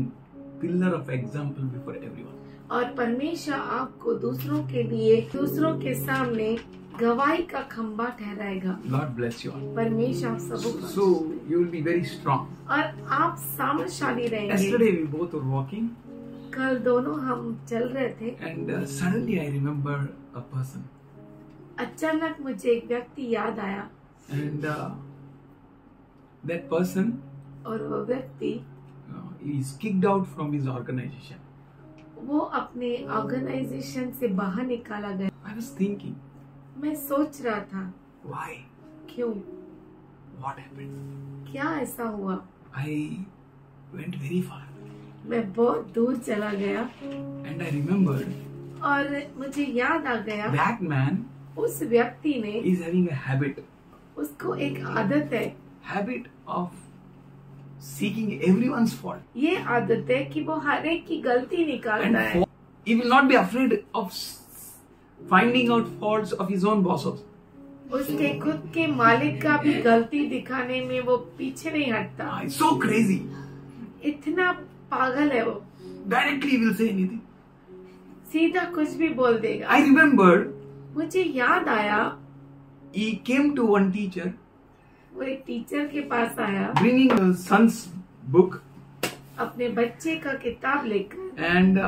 pillar of example before everyone. और परमेश्वर आपको दूसरों के लिए, दूसरों के सामने गवाही का खंबा ठहराएगा। God bless you all. परमेश्वर आप सबों को। So you will be very strong. और आप सामर्थशाली रहेंगे। Yesterday we both were walking, कल दोनों हम चल रहे थे, and suddenly I remember a person, अचानक मुझे एक व्यक्ति याद आया, and that person और वो व्यक्ति is kicked out from his organization. वो अपने ऑर्गेनाइजेशन से बाहर निकाला गया। I was thinking, मैं सोच रहा था, why? क्यों, What happened? क्या ऐसा हुआ। I went very far, मैं बहुत दूर चला गया and I remembered और मुझे याद आ गया, that man उस व्यक्ति ने, is having a habit उसको एक आदत है, of seeking everyone's fault. ये आदत है कि वो हर एक की गलती निकालता है। He will not be afraid of finding out faults of his own bosses. उसके खुद के मालिक का भी गलती दिखाने में वो पीछे नहीं हटता। It's so crazy. इतना पागल है वो। Directly he will say anything. सीधा कुछ भी बोल देगा। I remembered मुझे याद आया, he came to one teacher वो एक टीचर के पास आया bringing a son's book अपने बच्चे का किताब लेकर and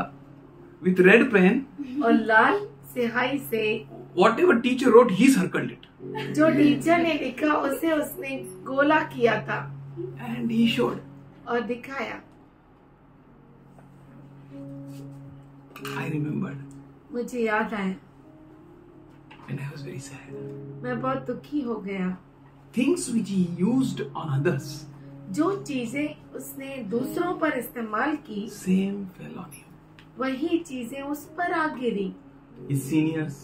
with red pen, और लाल स्याही से whatever teacher wrote, he circled it जो टीचर ने लिखा उसे उसने गोला किया था and he showed. और दिखाया। I remembered मुझे याद आया, and I was very sad. मैं बहुत दुखी हो गया। Things which he used on others, जो चीजें उसने दूसरों पर इस्तेमाल की, same fell on him. वही चीजें उस पर आ गिरी। His seniors,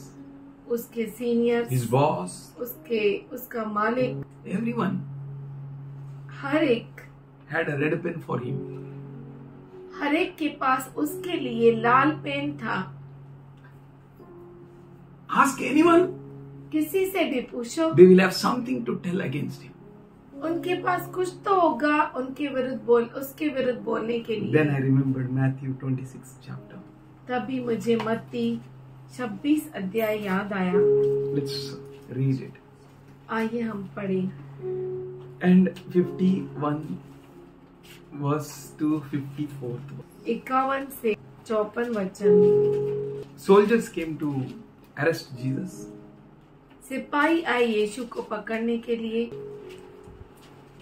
उसके सीनियर्स, his boss, उसका मालिक, everyone हर एक had a red pen for him. हर एक के पास उसके लिए लाल पेन था। Ask anyone, किसी से भी पूछो, they will have something to tell against him. उनके पास कुछ तो होगा उसके विरुद्ध बोलने के लिए। Then I remembered Matthew 26 chapter. तभी मुझे मत्ती 26 अध्याय याद आया। Let's read it. आइए हम पढ़ें। And 51 verse to 54. 51 से 54 वचन। Soldiers came to arrest Jesus. सिपाही आए यीशु को पकड़ने के लिए।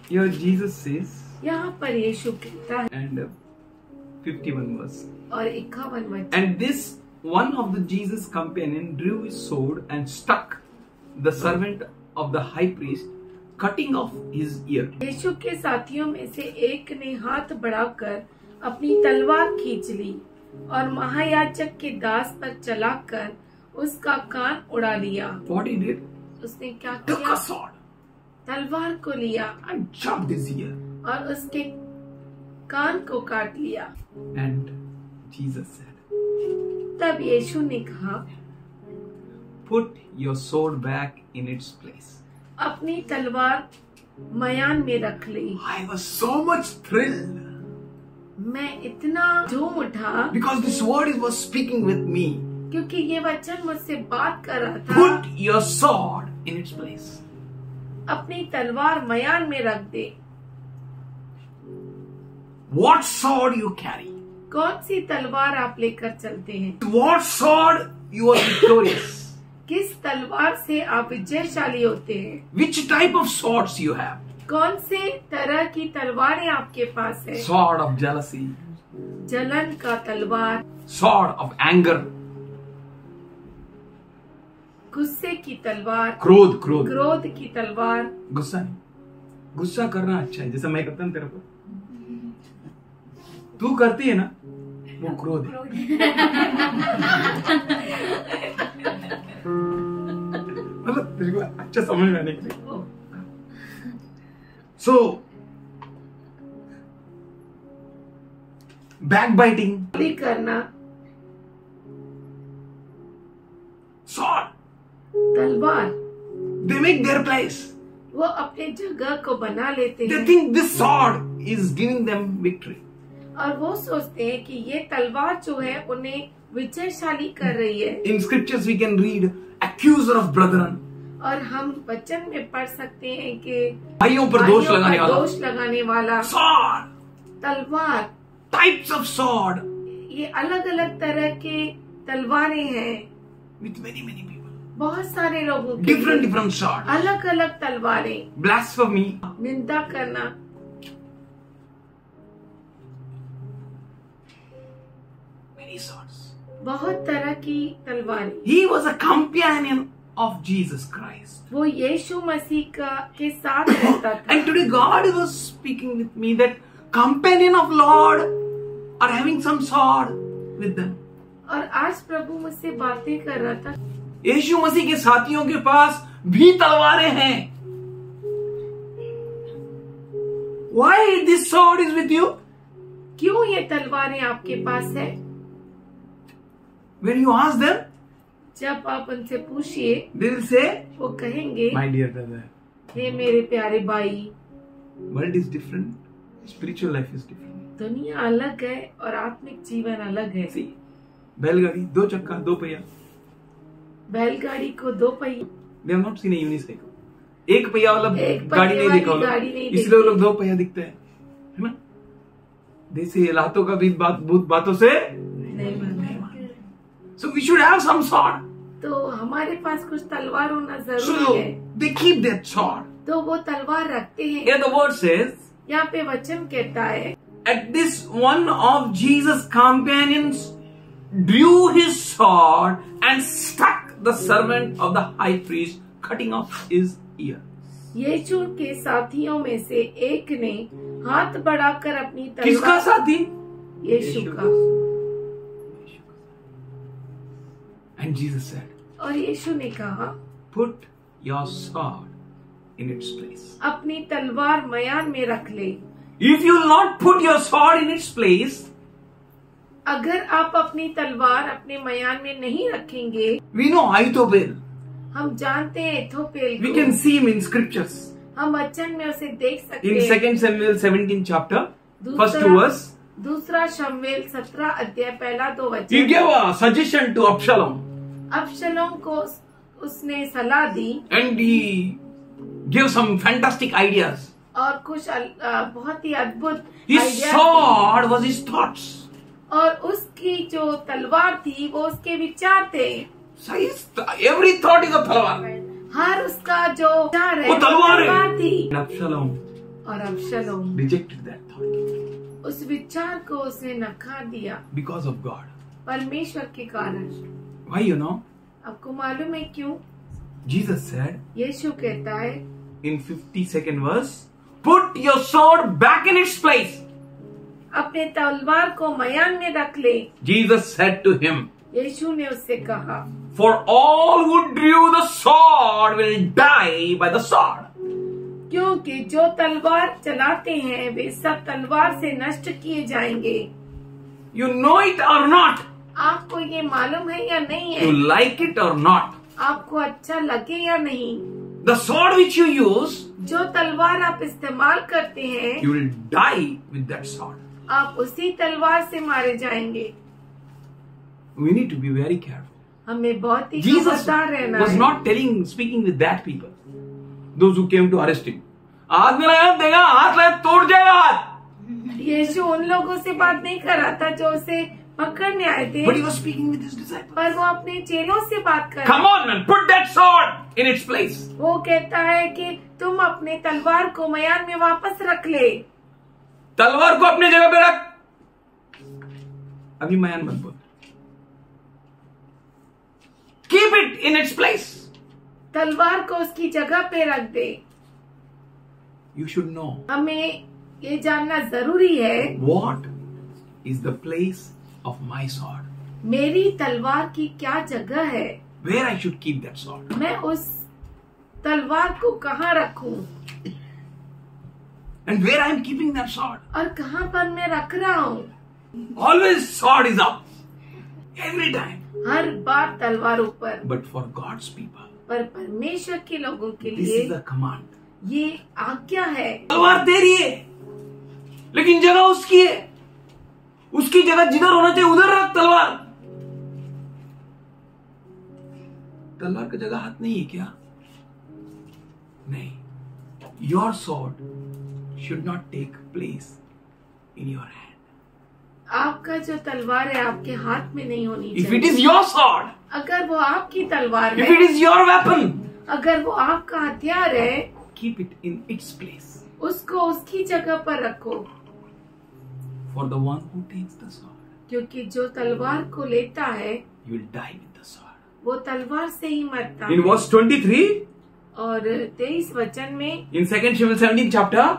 Here Jesus says, यहाँ पर यीशु कहता है, and 51 verse. और 51 वचन। And this one of the Jesus' companion drew his sword and struck the servant of the high priest, cutting off his ear. यीशु के साथियों में से एक ने हाथ बढ़ाकर अपनी तलवार खींच ली और महायाजक के दास पर चलाकर उसका कान उड़ा लिया। What he did? उसने क्या Took किया? a sword तलवार को लिया and chopped his ear. और उसके कान को काट लिया। And Jesus said, तब यीशु ने कहा, put your sword back in its place. अपनी तलवार मयान में रख ली। I was so much thrilled मैं इतना झूम उठा because this word was speaking with me. क्योंकि ये वचन मुझसे बात कर रहा था। Put your sword in its place. अपनी तलवार मयान में रख दे। What sword you carry? कौन सी तलवार आप लेकर चलते हैं? What sword you are victorious? किस तलवार से आप विजयशाली होते हैं? Which type of swords you have? कौन से तरह की तलवारें आपके पास है? Sword of jealousy, जलन का तलवार, sword of anger, गुस्से की तलवार, क्रोध की तलवार। गुस्सा नहीं, गुस्सा करना अच्छा है, जैसा मैं करता हूँ तेरे पर, तू करती है ना, वो क्रोध है। मतलब तेरे को अच्छा समझ में आने के लिए। So, backbiting, करना, sword, तलवार। they make their place. वो अपने जगह को बना लेते They हैं think this sword is giving them victory. और वो सोचते हैं कि ये तलवार जो है उन्हें विजयशाली कर रही है। In scriptures we can read accuser of brethren. और हम वचन में पढ़ सकते हैं कि भाइयों पर दोष लगाने वाला, sword, तलवार, types of sword, ये अलग अलग तरह के तलवारें हैं। with many people, बहुत सारे लोगों के different swords, अलग अलग तलवारें, blasphemy, निंदा करना, many swords. बहुत तरह की तलवारें। He was a companion of Jesus Christ. वो यीशु मसीह के साथ रहता था। And today God was speaking with me that companion of Lord are having some sword with them. और आज प्रभु मुझसे बातें कर रहा था। यीशु मसीह के साथियों के पास भी तलवारें हैं। Why this sword is with you? क्यों ये तलवारें आपके पास है? When you ask them, जब आप उनसे पूछिए, they will say, वो कहेंगे, my dear brother, हे मेरे प्यारे भाई, world is different. Spiritual life is different. दुनिया अलग है और आत्मिक जीवन अलग है। See, बैलगाड़ी, 2 चक्का, 2 पहिया। बैलगाड़ी को 2 पहिए, They have not seen a unicycle. 1 पहिया वाला एक गाड़ी नहीं पहिए देखा वाली होगा, गाड़ी नहीं इसलिए वो लोग 2 पहिया दिखते हैं, है ना? देसी लातों का भी भूत बातों से नहीं बनता। So we should have some sword. तो हमारे पास कुछ तलवार होना So जरूरी है। they keep that sword. तो वो तलवार रखते हैं। Here the word says, यहाँ पे वचन कहता है, at this one of Jesus' companions drew his sword and struck the servant of the high priest, cutting off his ear. यीशु के साथियों में से एक ने हाथ बढ़ाकर अपनी किसका तलवार, साथी? यीशु का, And Jesus said, और यीशु ने कहा, put your sword in its place. अपनी तलवार मयान में रख ले। If you will not put your sword in its place, अगर आप अपनी तलवार अपने मयान में नहीं रखेंगे, we know Ahithophel. हम जानते हैं एथोपेल We को, can see him in scriptures. हम वचन में उसे देख सकते In हैं। 2 Samuel 17 chapter, first 2 verse, दूसरा शमूएल 17 अध्याय पहला 2 he वचन। gave a suggestion to Absalom Absalom को उसने सलाह दी and he gave some fantastic ideas. और कुछ बहुत ही अद्भुत His idea sword was his thoughts. और उसकी जो तलवार थी वो उसके विचार थे। So every thought is a talwar. हर उसका जो विचार है वो तलवार है। तलवार थी। And Absalom और अबशलोम rejected that thought उस विचार को उसने नकार दिया because of God. परमेश्वर के कारण। Why you know? आपको मालूम है क्यों? Jesus said यीशु कहता है in 52nd verse, put your sword back in its place. अपने तलवार को मयान में रख ले। Jesus said to him, यीशु ने उससे कहा, for all who drew the sword will die by the sword. क्योंकि जो तलवार चलाते हैं वे सब तलवार से नष्ट किए जाएंगे। You know it or not, आपको ये मालूम है या नहीं है? you like it or not, आपको अच्छा लगे या नहीं, the sword which you use, जो तलवार आप इस्तेमाल करते हैं you will die with that sword. आप उसी तलवार से मारे जाएंगे। We need to be very careful. हमें बहुत ही Jesus खबरदार रहना was है। not speaking with that people, those who came to arrest him. हाथ में लाया देगा, हाथ लाया तोड़ जाएगा हाथ. यीशु उन लोगों से बात नहीं कर रहा था जो उसे पकड़ने आए थे, But he was speaking with his disciples. पर वो अपने चेलों से बात कर Come on, man, put that sword in its place. वो कहता है कि तुम अपने तलवार को मयान में वापस रख ले। तलवार को अपनी जगह पे रख. अभी मयान मत बोल. Keep it in its place. तलवार को उसकी जगह पे रख दे। You should know हमें ये जानना जरूरी है what is the place of my sword. मेरी तलवार की क्या जगह है, Where I should keep that sword. मैं उस तलवार को कहाँ रखूं And where I am keeping that sword. और कहाँ पर मैं रख रहा हूँ। Always sword is up. Every time. हर बार तलवार ऊपर, But for God's people, पर परमेश्वर के लोगों के this लिए is the command. ये आज्ञा है। तलवार तेरी है, लेकिन जगह उसकी है. उसकी जगह जिधर होना चाहिए उधर रख तलवार. तलवार की जगह हाथ नहीं है क्या? नहीं. Your sword should not take place in your hand. आपका जो तलवार है आपके हाथ में नहीं होनी If it is चाहिए। your sword, अगर वो आपकी तलवार if it है, is your weapon, अगर वो आपका हथियार है, keep it in its place. उसको उसकी जगह पर रखो, For the one who takes the sword, क्योंकि जो तलवार को लेता है you will die with the sword. वो तलवार से ही मरता In है। verse 23, और 23 वचन में in 2 Samuel 17 chapter,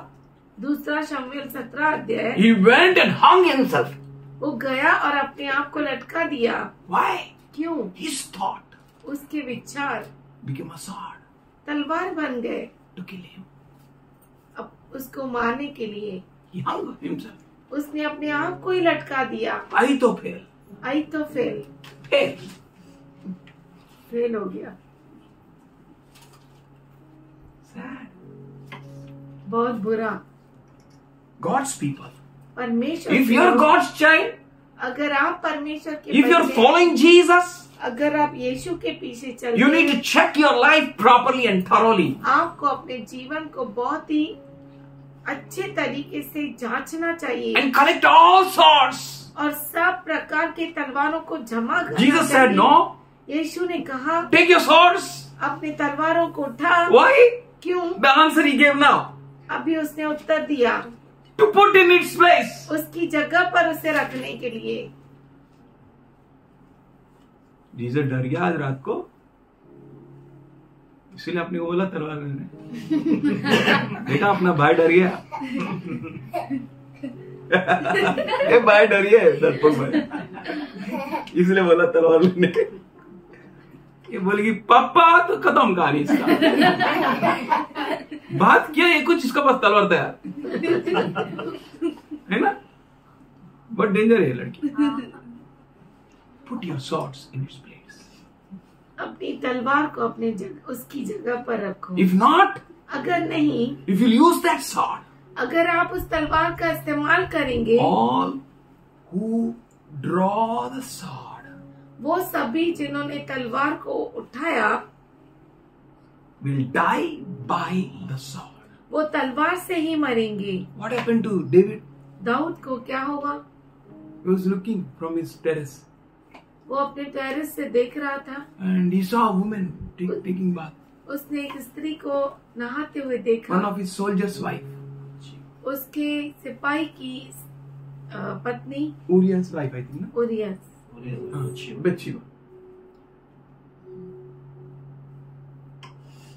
दूसरा शमूएल 17 अध्याय, he went and hung himself. वो गया और अपने आप को लटका दिया। Why? क्यों? His thought उसके विचार became a sword तलवार बन गए to kill him. अब उसको मारने के लिए। He hung himself. उसने अपने आप को ही लटका दिया। Ahithophel. आई तो फेल Fail. हो गया। Sad. बहुत बुरा। God's people, परमेश्वर if के you're लोग, God's child, अगर आप परमेश्वर के if you're बच्चे, following Jesus, अगर आप यीशु के पीछे चलते you need to check your life properly and thoroughly. आपको अपने जीवन को बहुत ही अच्छे तरीके से जांचना चाहिए And collect all sorts. और सब प्रकार के तलवारों को जमा करना Jesus चाहिए। said, no, यीशु ने कहा take your swords. अपनी तलवारों को उठा। Why? क्यों? The answer he gave now. अभी उसने उत्तर दिया, To put in its place. उसकी जगह पर उसे रखने के लिए। जीसस डर गया आज रात को, इसलिए आपने को बोला तलवार लेने। देखा अपना भाई डर गया। ये भाई डर गया, दर्पण भाई, इसलिए बोला तलवार लेने। ये बोलेगी पापा तो खत्म कहानी इसका। बात क्या है, कुछ इसका पास तलवार तैयार है ना। बट डेंजर है लड़की। Put your swords in its place. अपनी तलवार को अपने जगह, उसकी जगह पर रखो। If not, अगर नहीं, if you use that sword, अगर आप उस तलवार का इस्तेमाल करेंगे, all who draw the sword वो सभी जिन्होंने तलवार को उठाया will die by the sword. वो तलवार से ही मरेंगे। What happened to David? Dawood को क्या होगा? He was looking from his terrace वो अपने टेरेस से देख रहा था, and he saw a woman taking bath. उसने एक स्त्री को नहाते हुए देखा। One of his soldiers' wife. उसके सिपाही की पत्नी Uriah's wife, I think. No? उरियस। Bathsheba.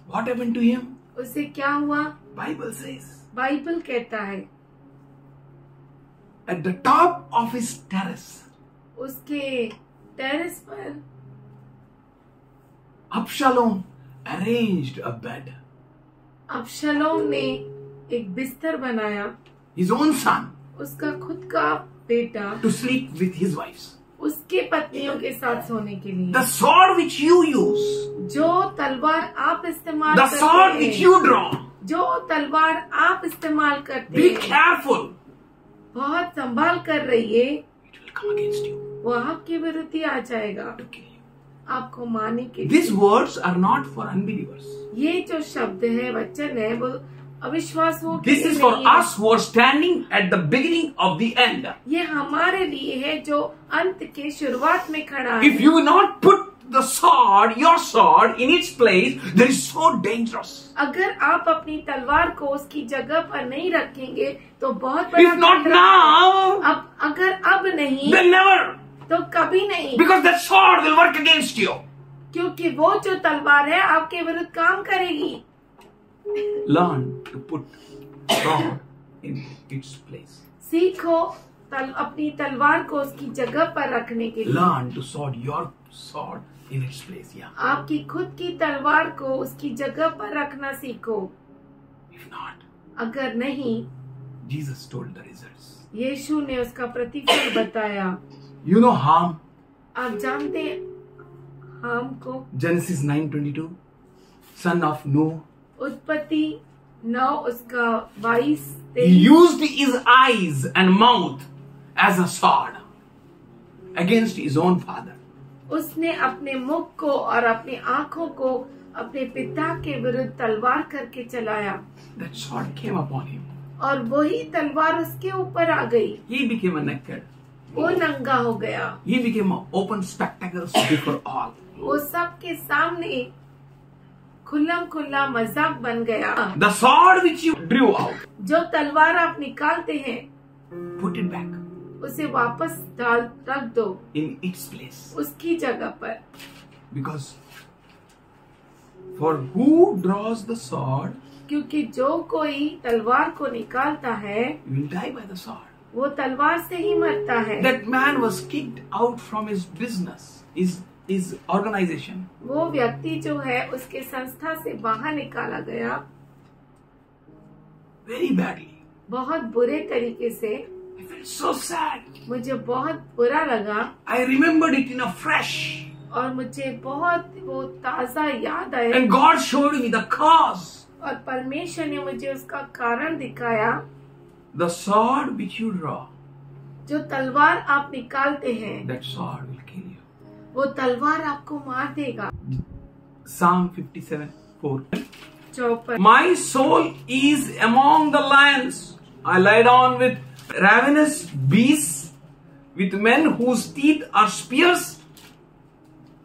What happened to him? उसे क्या हुआ? Bible says, बाइबल कहता है at the top of his terrace, उसके टेरेस पर Absalom arranged a bed. Absalom ने एक बिस्तर बनाया, His own son उसका खुद का बेटा to sleep with his wives. उसके पत्नियों के साथ सोने के लिए। The sword which you use, जो तलवार आप इस्तेमाल the करते sword हैं, which you draw, जो तलवार आप इस्तेमाल करते be हैं, careful. बहुत संभाल कर रहिए, It will come against you वो आपके विरुद्ध ही आ जाएगा, to kill you. आपको मारने के These लिए। words are not for unbelievers. ये जो शब्द है, वचन है, वो अविश्वासों के This लिए is for नहीं है। us who are standing at the beginning of the end. ये हमारे लिए है जो अंत के शुरुआत में खड़ा If है। you will not put the sword, your sword, in its place, that is so dangerous. अगर आप अपनी तलवार को उसकी जगह पर नहीं रखेंगे तो बहुत बड़ा If not खतरा है। now, अब अगर अब नहीं then never. तो कभी नहीं, Because that sword will work against you. क्योंकि वो जो तलवार है आपके विरुद्ध काम करेगी। Learn to put sword in its place. सीखो अपनी तलवार को उसकी जगह पर रखने के लिए। Learn to sword your sword in its place. Yeah. आपकी खुद की तलवार को उसकी जगह पर रखना सीखो। If not, अगर नहीं, Jesus told the results. यीशु ने उसका प्रतिफल बताया। You know Ham, आप जानते हैं हाम को? Genesis 9:22, son of Noah. उत्पत्ति 9 उसका 22 He used his eyes and mouth as a sword against his own father. उसने अपने मुख को और अपनी आंखों को अपने पिता के विरुद्ध तलवार करके चलाया That sword came upon him. और वही तलवार उसके ऊपर आ गई। He became a naked. वो नंगा हो गया। He became an open spectacles before all. वो सबके सामने खुल्लम खुल्ला मजाक बन गया। The sword which you drew out, जो तलवार आप निकालते हैं put it back उसे वापस रख दो in its place. उसकी जगह पर। Because for who draws the sword क्योंकि जो कोई तलवार को निकालता है will die by the sword. वो तलवार से ही मरता है। That man was kicked out from his business, his organization. वो व्यक्ति जो है उसके संस्था से बाहर निकाला गया Very badly. बहुत बुरे तरीके से। I felt so sad. मुझे बहुत बुरा लगा I remembered it in a fresh. और मुझे बहुत वो ताज़ा याद आया And God showed me the cause. और परमेश्वर ने मुझे उसका कारण दिखाया। the sword which you draw, जो तलवार आप निकालते हैं, that sword will kill you. वो तलवार आपको मार देगा। Psalm 57:4. चौपन। My soul is among the lions. I lie down with ravenous beasts, with men whose teeth are spears,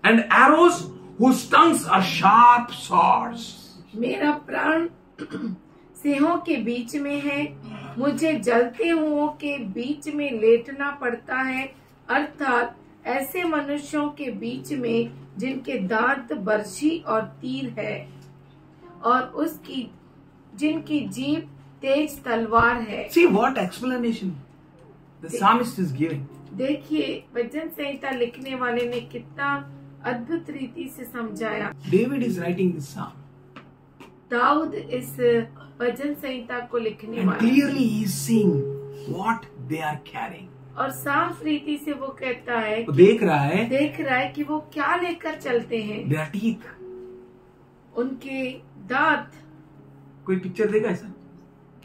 and arrows whose tongues are sharp swords. मेरा प्राण सिंहों के बीच में है, मुझे जलते हुओं के बीच में लेटना पड़ता है, अर्थात ऐसे मनुष्यों के बीच में जिनके दांत बर्छी और तीर है और जिनकी जीभ तेज तलवार है। See what explanation the psalmist is giving. देखिए भजन संहिता लिखने वाले ने कितना अद्भुत रीति से समझाया। David is writing this psalm. Dawood इस भजन संहिता को लिखने And वाला clearly he is seeing what they are carrying. और साफ रीति से वो कहता है, वो देख रहा है कि वो क्या लेकर चलते हैं। their teeth. उनके दांत। कोई पिक्चर देगा ऐसा?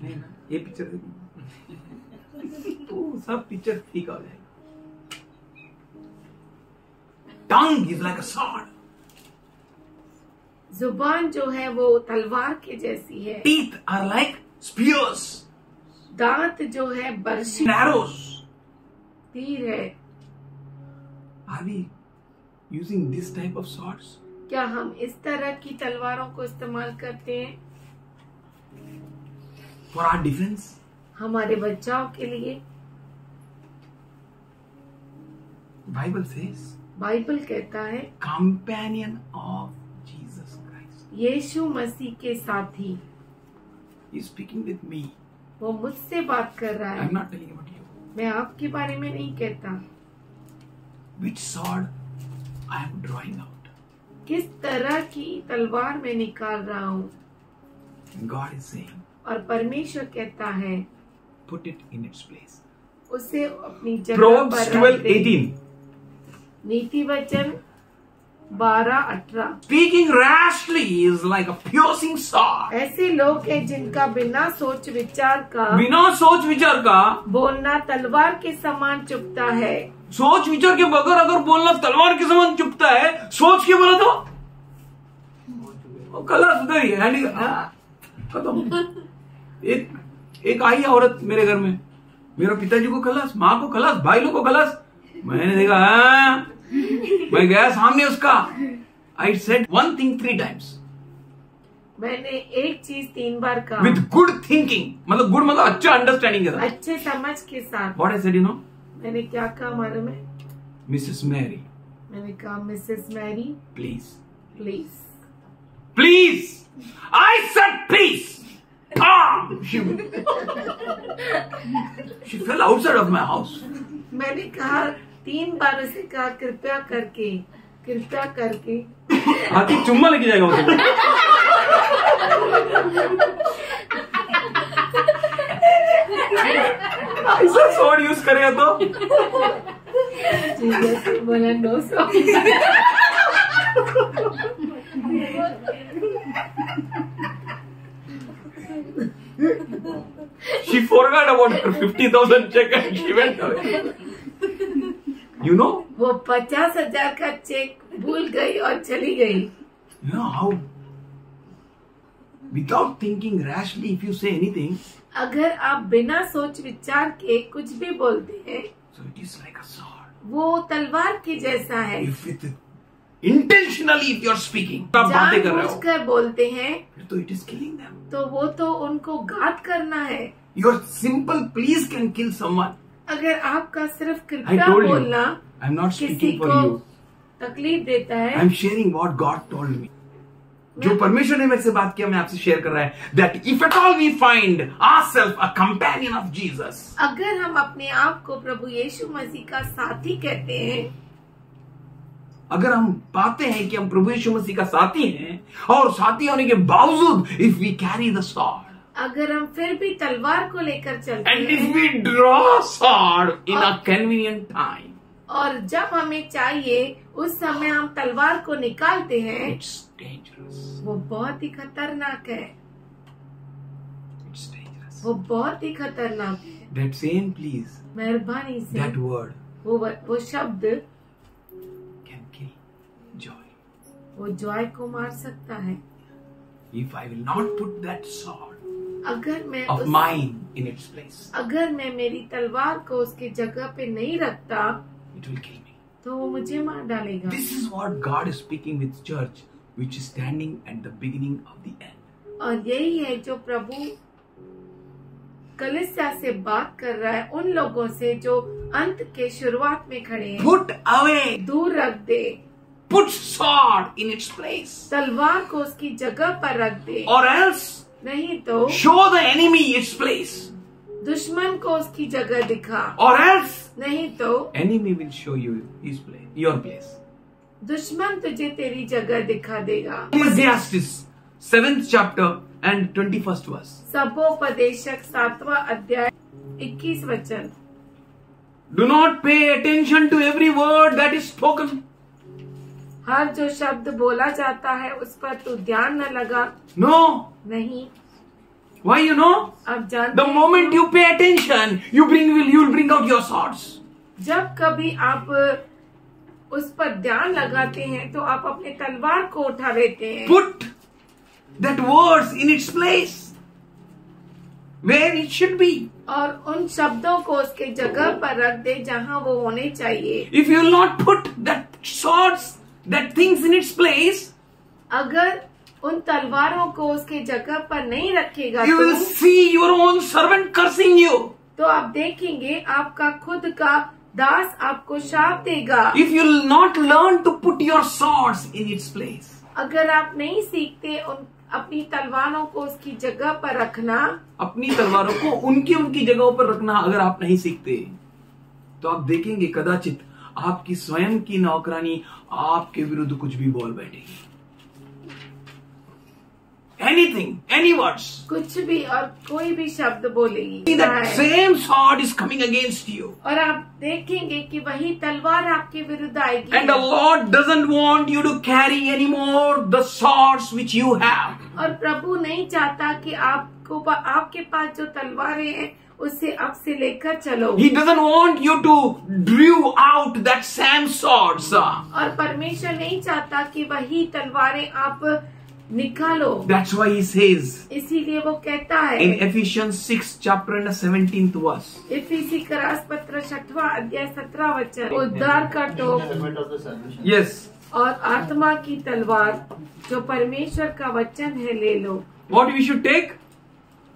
नहीं ना, ये पिक्चर देगा तो सब पिक्चर ठीक हो जाएगा। Tongue is like a sword. जुबान जो है वो तलवार के जैसी है। Teeth are like spears. दांत जो है बर्छी, Arrows. तीर है। Are we using this type of swords? क्या हम इस तरह की तलवारों को इस्तेमाल करते हैं For our defense? हमारे बचाव के लिए? Bible says, बाइबल कहता है, companion of Jesus Christ. यीशु मसीह के साथी। He is speaking with me. वो मुझसे बात कर रहा I है, am not telling about you. मैं आपके बारे में नहीं कहता। Which sword I am drawing out. किस तरह की तलवार मैं निकाल रहा हूँ। And God is saying, और परमेश्वर कहता है, put it in its place. उसे अपनी जगह Proverbs पर रख दे। 12:18. नीति वचन 12:18। Speaking rashly is like a piercing sword. ऐसे लोग हैं जिनका बिना सोच विचार का बिना सोच विचार का, बोलना तलवार के समान चुभता है। सोच विचार के बगैर अगर बोलना तलवार के समान चुभता है, सोच के बोला तो कलश उधर ही हैंडी खत्म। एक आई औरत मेरे घर में, मेरे पिताजी को खलास, माँ को खलास, भाई लोग को खलास। मैंने देखा मैं गया सामने उसका। I said one thing 3 times. मैंने एक चीज 3 बार कहा। With good thinking, मतलब गुड मतलब अच्छा अंडरस्टैंडिंग के साथ। अच्छे समझ के साथ। What I said, you know? मैंने क्या कहा मालूम है? Mrs. Mary. मैंने कहा Mrs Mary, Please. Please. Please. I said please. She fell outside of my house. मैंने कहा 3 बार उसे कहा कृपया करके, कृपया करके। आके चुम्मा लेके जाएगा वो। ऐसा स्वॉर्ड यूज करेगा तो जैसे बोला no so. She forgot about her 50,000 check and she went away. You know? वो 50,000 का चेक भूल गई और चली गई। You know how? Without thinking rashly, if you say anything, अगर आप बिना सोच विचार के कुछ भी बोलते हैं, so it is like a sword. वो तलवार के जैसा है। If it intentionally, if you are speaking, आप बातें कर रहे हो, जानबूझकर बोलते हैं, फिर तो it is killing them. तो वो तो उनको घात करना है। Your simple please can kill someone. अगर आपका सिर्फ I कृपया told you. बोलना I'm not किसी speaking for को you. तकलीफ देता है, I'm sharing what God told me. जो परमेश्वर ने मेरे से बात किया मैं आपसे शेयर कर रहा है। That if at all we find ourselves a companion of Jesus, अगर हम अपने आप को प्रभु यीशु मसीह का साथी कहते हैं, अगर हम पाते हैं कि हम प्रभु यीशु मसीह का साथी हैं और साथी होने के बावजूद if we carry the sword, अगर हम फिर भी तलवार को लेकर चलते and if हैं we draw sword in a convenient time, और जब हमें चाहिए उस समय हम तलवार को निकालते हैं, it's dangerous. वो बहुत ही खतरनाक है। It's dangerous. वो बहुत ही खतरनाक है। That same please, मेहरबानी से that word वो शब्द can kill joy. वो जॉय को मार सकता है। If I will not put that sword अगर मैं of mine in its place, अगर मैं मेरी तलवार को उसकी जगह पे नहीं रखता it will kill me. तो वो मुझे मार डालेगा। This is what God is speaking with church, which is standing at the beginning of the end. और यही है जो प्रभु कलीसिया से बात कर रहा है उन लोगों से जो अंत के शुरुआत में खड़े हैं। Put away, दूर रख दे, put sword in its place, तलवार को उसकी जगह पर रख दे, or else नहीं तो show the enemy its place, दुश्मन को उसकी जगह दिखा, or else नहीं तो enemy will show you his place, your place. दुश्मन तुझे तेरी जगह दिखा देगा। Ecclesiastes 7th chapter and 21st verse. सबोपदेशक 7वां अध्याय 21 वचन। Do not pay attention to every word that is spoken. हर जो शब्द बोला जाता है उस पर तू ध्यान न लगा। No. नहीं। Why you know? अब जानते The moment you pay attention, you will bring out your swords. जब कभी आप उस पर ध्यान लगाते हैं तो आप अपने तलवार को उठा लेते हैं। Put that words in its place, where it should be. और उन शब्दों को उसके जगह पर रख दे जहाँ वो होने चाहिए। If you will not put that swords, that things in its place, अगर उन तलवारों को उसके जगह पर नहीं रखेगा you will see your own servant cursing you. तो आप देखेंगे आपका खुद का दास आपको शाप देगा। If you will not learn to put your swords in its place, अगर आप नहीं सीखते अपनी तलवारों को उसकी जगह पर रखना, अपनी तलवारों को उनकी जगहों पर रखना अगर आप नहीं सीखते, तो आप देखेंगे कदाचित आपकी स्वयं की नौकरानी आपके विरुद्ध कुछ भी बोल बैठेगी। Anything, any words. कुछ भी और कोई भी शब्द बोलेगी। That same sword is coming against you. और आप देखेंगे कि वही तलवार आपके विरुद्ध आएगी। And the Lord doesn't want you to carry anymore the swords which you have. और प्रभु नहीं चाहता कि आपके पास जो तलवारें हैं उससे अब से लेकर चलो। He doesn't want you to drew out that same swords. और परमेश्वर नहीं चाहता कि वही तलवारें आप निकालो। That's why he says इसीलिए वो कहता है in Ephesians 6 chapter and 17th verse. इफिसी का रास पत्र 6वां अध्याय 17 वचन, उद्धार का टोप Yes. और आत्मा की तलवार जो परमेश्वर का वचन है ले लो। What we should take?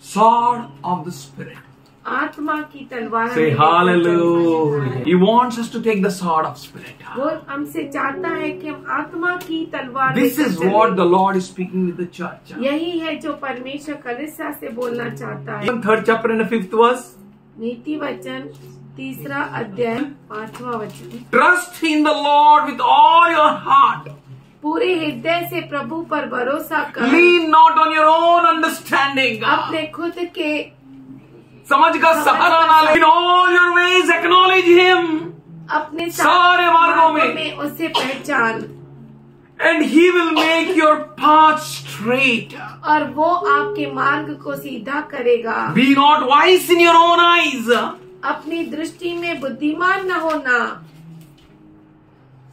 Sword of the Spirit. आत्मा की तलवार। Say hallelujah. He wants us to take the sword of Spirit. वो हमसे चाहता है कि हम आत्मा की तलवार This लेकर is चलें। what the Lord is speaking with the church. यही है जो परमेश्वर कलीसिया से बोलना चाहता है। 3rd chapter and the 5th verse. नीति वचन 3 अध्याय 5वां वचन। Trust in the Lord with all your heart. पूरे हृदय से प्रभु पर भरोसा कर। Lean not on your own understanding. अपने खुद के समझ का सहारा ना ले। In all your ways acknowledge Him. अपने सारे मार्गों में उसे पहचान। And He will make your path straight. और वो आपके मार्ग को सीधा करेगा। Be not wise in your own eyes. अपनी दृष्टि में बुद्धिमान न होना।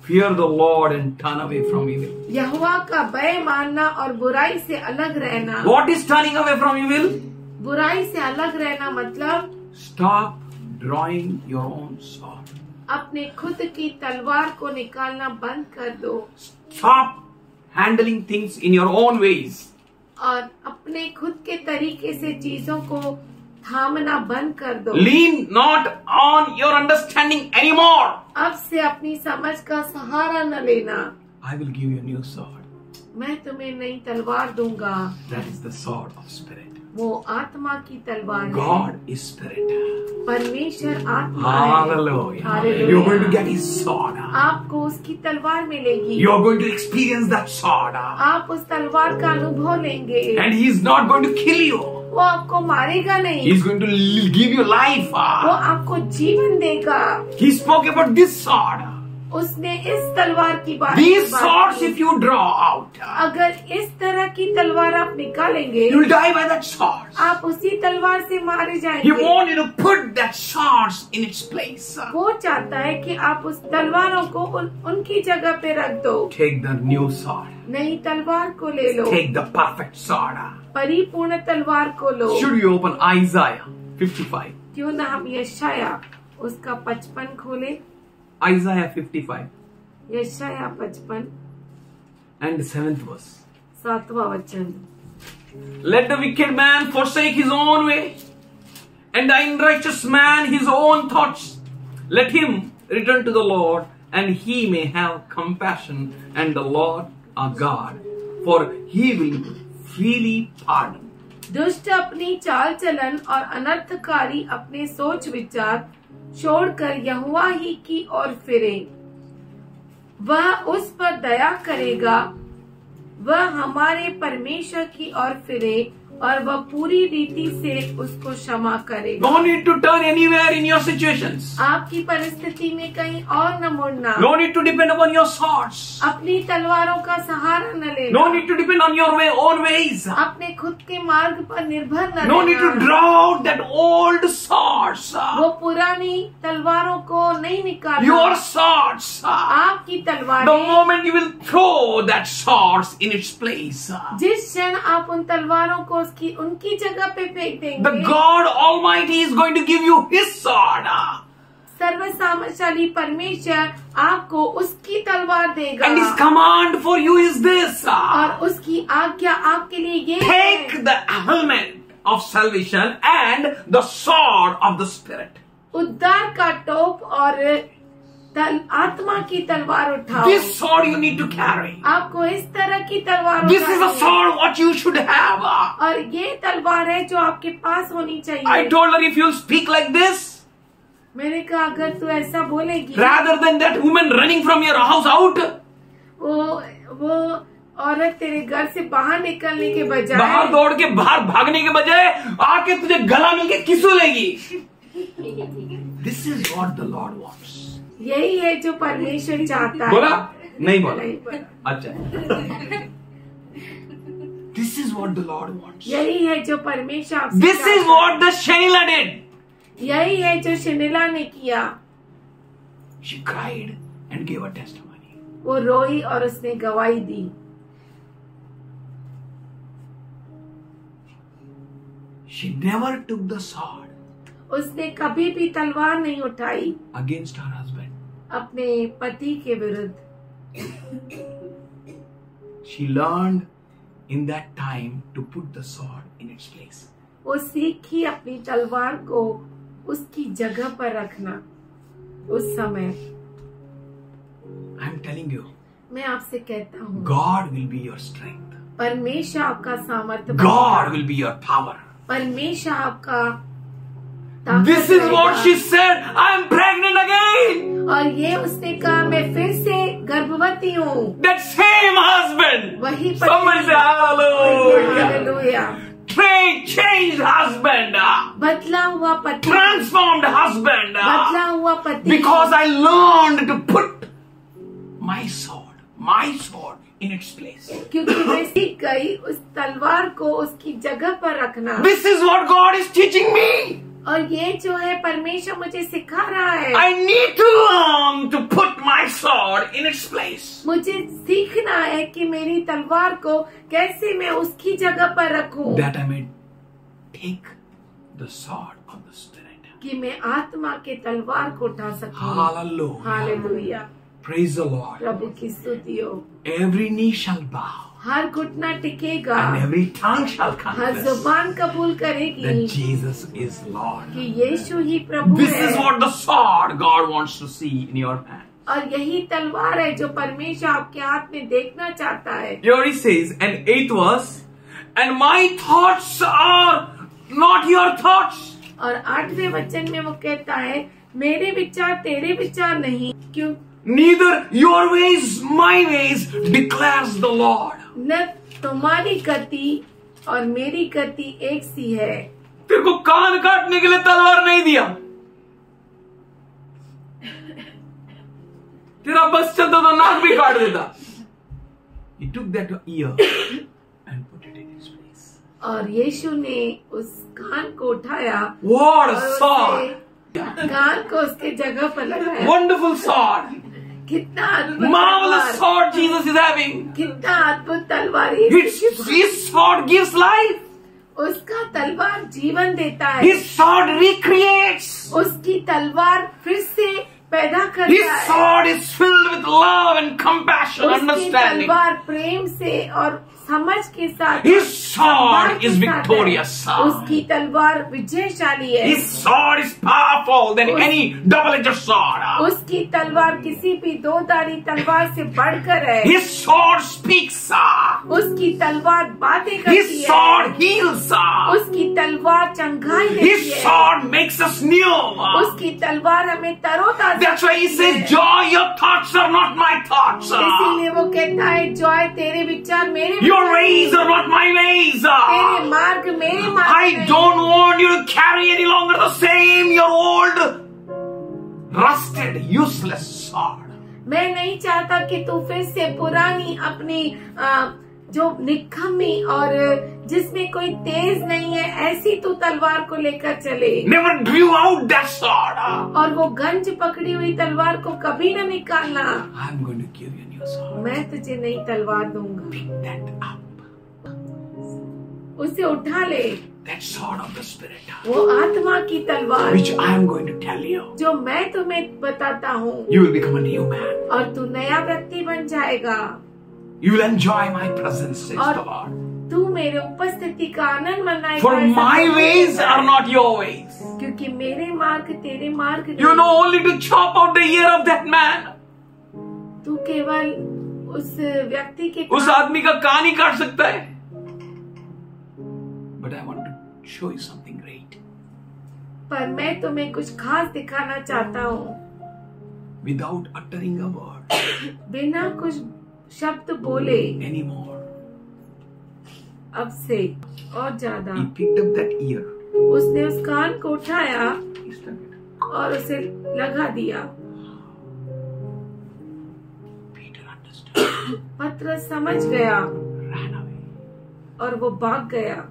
Fear the Lord and turn away from evil. यहोवा का भय मानना और बुराई से अलग रहना। What is turning away from evil? बुराई से अलग रहना मतलब Stop drawing your own sword. अपने खुद की तलवार को निकालना बंद कर दो। Stop handling things in your own ways. और अपने खुद के तरीके से चीजों को थामना बंद कर दो। Lean not on your understanding anymore. अब से अपनी समझ का सहारा न लेना। I will give you a new sword. मैं तुम्हें नई तलवार दूंगा। That is the sword of Spirit. वो आत्मा की तलवार है। God is Spirit. परमेश्वर आत्मा है। Hallelujah. Hallelujah. You're going to get His sword. आपको उसकी तलवार मिलेगी। You're going to experience that sword. आप उस तलवार का अनुभव लेंगे। And He is not going to kill you. वो आपको मारेगा नहीं। He is going to give you life. वो आपको जीवन देगा। He spoke about this sword. उसने इस तलवार की बात These बात swords, की। if you draw out, अगर इस तरह की तलवार आप निकालेंगे, you'll die by that sword. आप उसी तलवार से मारे He जाएंगे। wants you to put that swords in its place. वो चाहता है कि आप उस तलवारों को उनकी जगह पे रख दो। Take the new sword. नई तलवार को ले लो, Take the perfect sword. परिपूर्ण तलवार को लो। Should you open Isaiah 55? क्यों ना हम यशाया उसका 55 खोले। Isaiah 55 यशाया 55 and the 7th verse. 7वां वचन। Let the wicked man forsake his own way, and the unrighteous man his own thoughts. Let him return to the Lord, and he may have compassion, and the Lord our God, for he will freely pardon. दुष्ट अपनी चाल चलन और अनर्थकारी अपने सोच विचार छोड़कर यहोवा ही की ओर फिरे, वह उस पर दया करेगा। वह हमारे परमेश्वर की ओर फिरे और वह पूरी रीति से उसको क्षमा करेगा। No need to turn anywhere in your situations. आपकी परिस्थिति में कहीं और न मुड़ना। No need to depend upon your swords. अपनी तलवारों का सहारा न लेना। No need to depend on your own ways. अपने खुद के मार्ग पर निर्भर न No need to रहना। draw out that old swords. वो पुरानी तलवारों को नहीं निकालना। Your swords. आपकी The तलवारें, moment you will throw that swords in its place, जिस क्षण आप उन तलवारों को उनकी जगह पे फेंक the देंगे, God Almighty is going to give you His sword. सर्वसामर्थशाली परमेश्वर आपको उसकी तलवार देगा। And His command for you is this. और उसकी आज्ञा आपके लिए ये Take है, the helmet of salvation and the sword of the Spirit. उद्धार का टोप और आत्मा की तलवार उठाओ। This sword you need to carry. आपको इस तरह की तलवार This is a उठानी है। sword what you should have. और ये तलवार है जो आपके पास होनी चाहिए। I told her if you'll speak like this, मैंने कहा अगर तू ऐसा बोलेगी, rather than that woman running from your house out, वो औरत तेरे घर से बाहर निकलने के बाहर बजाय दौड़ के बाहर भागने के बजाय आके तुझे गला मिलके किसू लेगी. This is what the Lord wants. यही है जो परमेश्वर चाहता है। बोला? नहीं बोला. नहीं बोला। अच्छा. This is what the Lord wants. यही है जो परमेश्वर आपसे This is चाहता what the Sheila did. है। यही है जो शनिला ने किया। She cried and gave a testimony. वो रोई और उसने गवाही दी। She never took the sword उसने कभी भी तलवार नहीं उठाई against her husband. अपने पति के विरुद्ध। She learned in that time to put the sword in its place. वो सीखी अपनी तलवार को उसकी जगह पर रखना। उस समय I'm telling you, मैं आपसे कहता हूँ, God will be your strength. परमेश्वर आपका सामर्थ्य God बनेगा। will be your power. परमेश्वर आपका ताकत This is what रहेगा। she said. I'm pregnant again. और ये उसने कहा मैं फिर से गर्भवती हूँ। That same husband. वही Somebody say hallelujah. Hallelujah. Changed husband. बदला हुआ पति, Transformed husband. बदला हुआ पति, Because I learned to put my sword in its place. क्योंकि मैं सीख गई उस तलवार को उसकी जगह पर रखना। This is what God is teaching me. और ये जो है परमेश्वर मुझे सिखा रहा है। I need to learn to put my sword in its place. मुझे सीखना है कि मेरी तलवार को कैसे मैं उसकी जगह पर रखूं, That I may take the sword of the Spirit. कि मैं आत्मा के तलवार को उठा सकूं। Hallelujah. Hallelujah. Praise the Lord. प्रभु की स्तुति हो। Every knee shall bow हर घुटना टिकेगा, and every tongue shall her confess जुबान कबूल करेगी that Jesus is Lord. कि यीशु ही प्रभु This है। is what the sword God wants to see in your hand. और यही तलवार है जो परमेश्वर आपके हाथ में देखना चाहता है। Here he says, and 8th verse, and my thoughts are not your thoughts. और 8वें वचन में वो कहता है मेरे विचार तेरे विचार नहीं, क्यों Neither your ways, my ways, declares the Lord. न तुम्हारी गति और मेरी गति एक सी है। तेरे को कान काटने के लिए तलवार नहीं दिया, तेरा बस चलता तो नाक भी काट देता. He took that ear and put it in his place. और यीशु ने उस कान को उठाया What a और sword! उसने कान को उसके जगह पर लगाया. Wonderful sword! कितना अद्भुत Marvelous तलवार. sword Jesus is having. कितना अद्भुत तलवार यीशु His, के पास. his sword gives life. उसका तलवार जीवन देता है. His sword recreates. उसकी तलवार फिर से पैदा His करता है. sword is filled with love and compassion, उसकी understanding. तलवार प्रेम से और समझ के साथ His sword सम्मान is के साथ है. victorious sword. उसकी तलवार विजयशाली है. His sword is powerful than any double-edged sword. उसकी तलवार किसी भी दो धारी तलवार से बढ़कर है. His sword speaks. उसकी तलवार बातें करती His है. sword heals. उसकी तलवार चंगाई देती His है. sword makes us new. उसकी तलवार हमें तरोताजा That's why he करती says, है. Joy, your thoughts are not my thoughts. इसीलिए वो कहता है जॉय तेरे विचार मेरे Your विचार ways are not my ways. तेरे मार्ग मेरे मार्ग I नहीं. don't want you to carry any longer the same, your old, rusted, useless sword. मैं नहीं चाहता कि तू फिर से पुरानी अपनी जो निकम्मी और जिसमें कोई तेज नहीं है ऐसी तू तलवार को लेकर चले. Never drew out that sword. और वो गंज पकड़ी हुई तलवार को कभी न निकालना. I'm going to give you a new sword. मैं तुझे नई तलवार दूंगा. Pick that up. उसे उठा ले. That sword of the Spirit, वो आत्मा की तलवार which I am going to tell you. जो मैं तुम्हें बताता हूँ. You will become a new man. और तू नया व्यक्ति बन जाएगा. You will enjoy my presence, says और the Lord. तू मेरे उपस्थिति का आनंद मनाएगा. For my ways are not your ways. क्योंकि मेरे मार्ग तेरे मार्ग You नहीं. know only to chop out the ear of that man. तू केवल उस व्यक्ति के उस आदमी का कान ही काट सकता है. But I want to show you something great. पर मैं तुम्हें कुछ खास दिखाना चाहता हूँ. Without uttering a word बिना कुछ शब्द बोले anymore, अब से और ज्यादा he picked up that ear. उसने उस कान को उठाया He stuck it. और उसे लगा दिया. Peter understood. पतरस समझ गया Ran away. और वो भाग गया.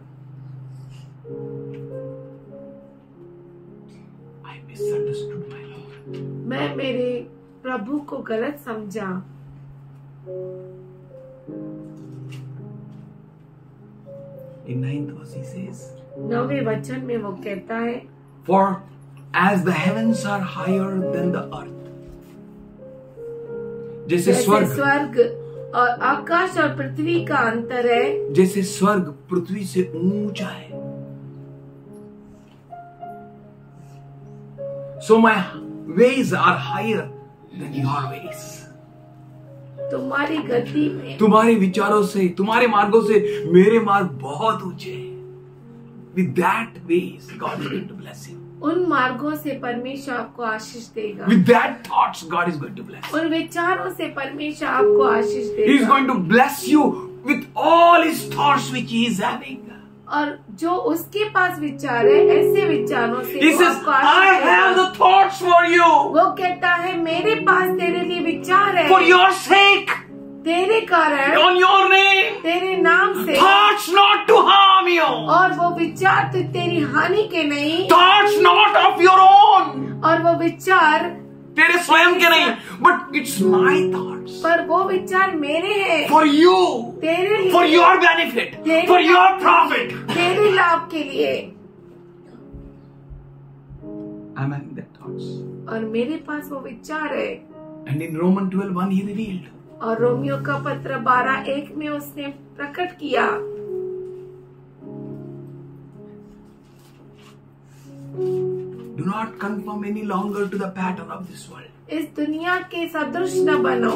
I misunderstood my Lord. मैं मेरे प्रभु को गलत समझा. In 9th verse he says, 9वें वचन में वो कहता है For as the heavens are higher than the earth. जैसे जैसे स्वर्ग स्वर्ग और आकाश और पृथ्वी का अंतर है. जैसे स्वर्ग पृथ्वी से ऊंचा है. So my ways are higher than your ways. तुम्हारी गति में तुम्हारे विचारों से, तुम्हारे मार्गों से मेरे मार्ग बहुत ऊंचे हैं. With that ways, God is going to bless you. उन मार्गों से परमेश्वर आपको आशीष देगा. With that thoughts, God is going to bless you. उन विचारों से परमेश्वर आपको आशीष He is देगा. going to bless you with all his thoughts which he is having. और जो उसके पास विचार है ऐसे विचारों से He वो says, आपको I आशीष have देगा. the thoughts for you, वो कहता है मेरे पास तेरे लिए विचार है. for your sake, तेरे कारण on your name. तेरे नाम से. Thoughts not to harm you. और वो विचार तो तेरी हानि के नहीं. Thoughts not of your own. और वो विचार तेरे स्वयं के नहीं. But it's my thoughts. पर वो विचार मेरे हैं. For you. तेरे लिए. For your benefit. तेरे For your लाभ- profit. तेरे लाभ के लिए. I'm having that thoughts. और मेरे पास वो विचार है. And in Romans 12:1 he revealed. और रोमियो का पत्र 12:1 में उसने प्रकट किया. Do not conform any longer to the pattern of this world. इस दुनिया के सदृश न बनो.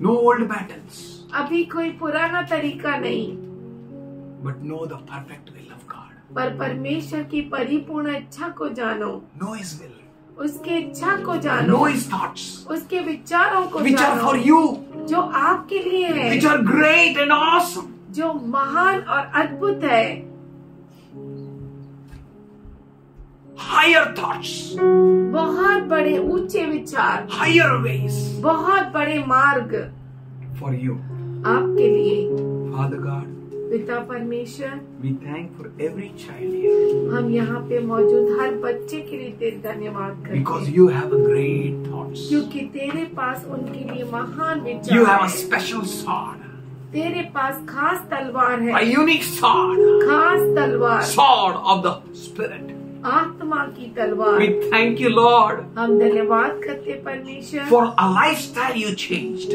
No old patterns, अभी कोई पुराना तरीका नहीं, but know the perfect will of God. पर परमेश्वर की परिपूर्ण इच्छा को जानो. Know his will. उसकी इच्छा को जानो. Know his thoughts, उसके विचारों को which are जानो. for you, जो आपके लिए है. which are great and awesome. जो महान और अद्भुत है. higher thoughts, बहुत बड़े ऊंचे विचार, higher ways बहुत बड़े मार्ग for you. आपके लिए। Father God, पिता परमेश्वर, we thank for every child here हम यहाँ पे मौजूद हर बच्चे के लिए तेरे धन्यवाद करते because हैं, you have a great thoughts. क्योंकि तेरे पास उनके लिए महान You विचार have a है। special sword, तेरे पास खास तलवार a है, unique sword, खास तलवार, sword of the Spirit. आत्मा की तलवार। We thank you, Lord, हम धन्यवाद करते परमेश्वर, for a lifestyle you changed,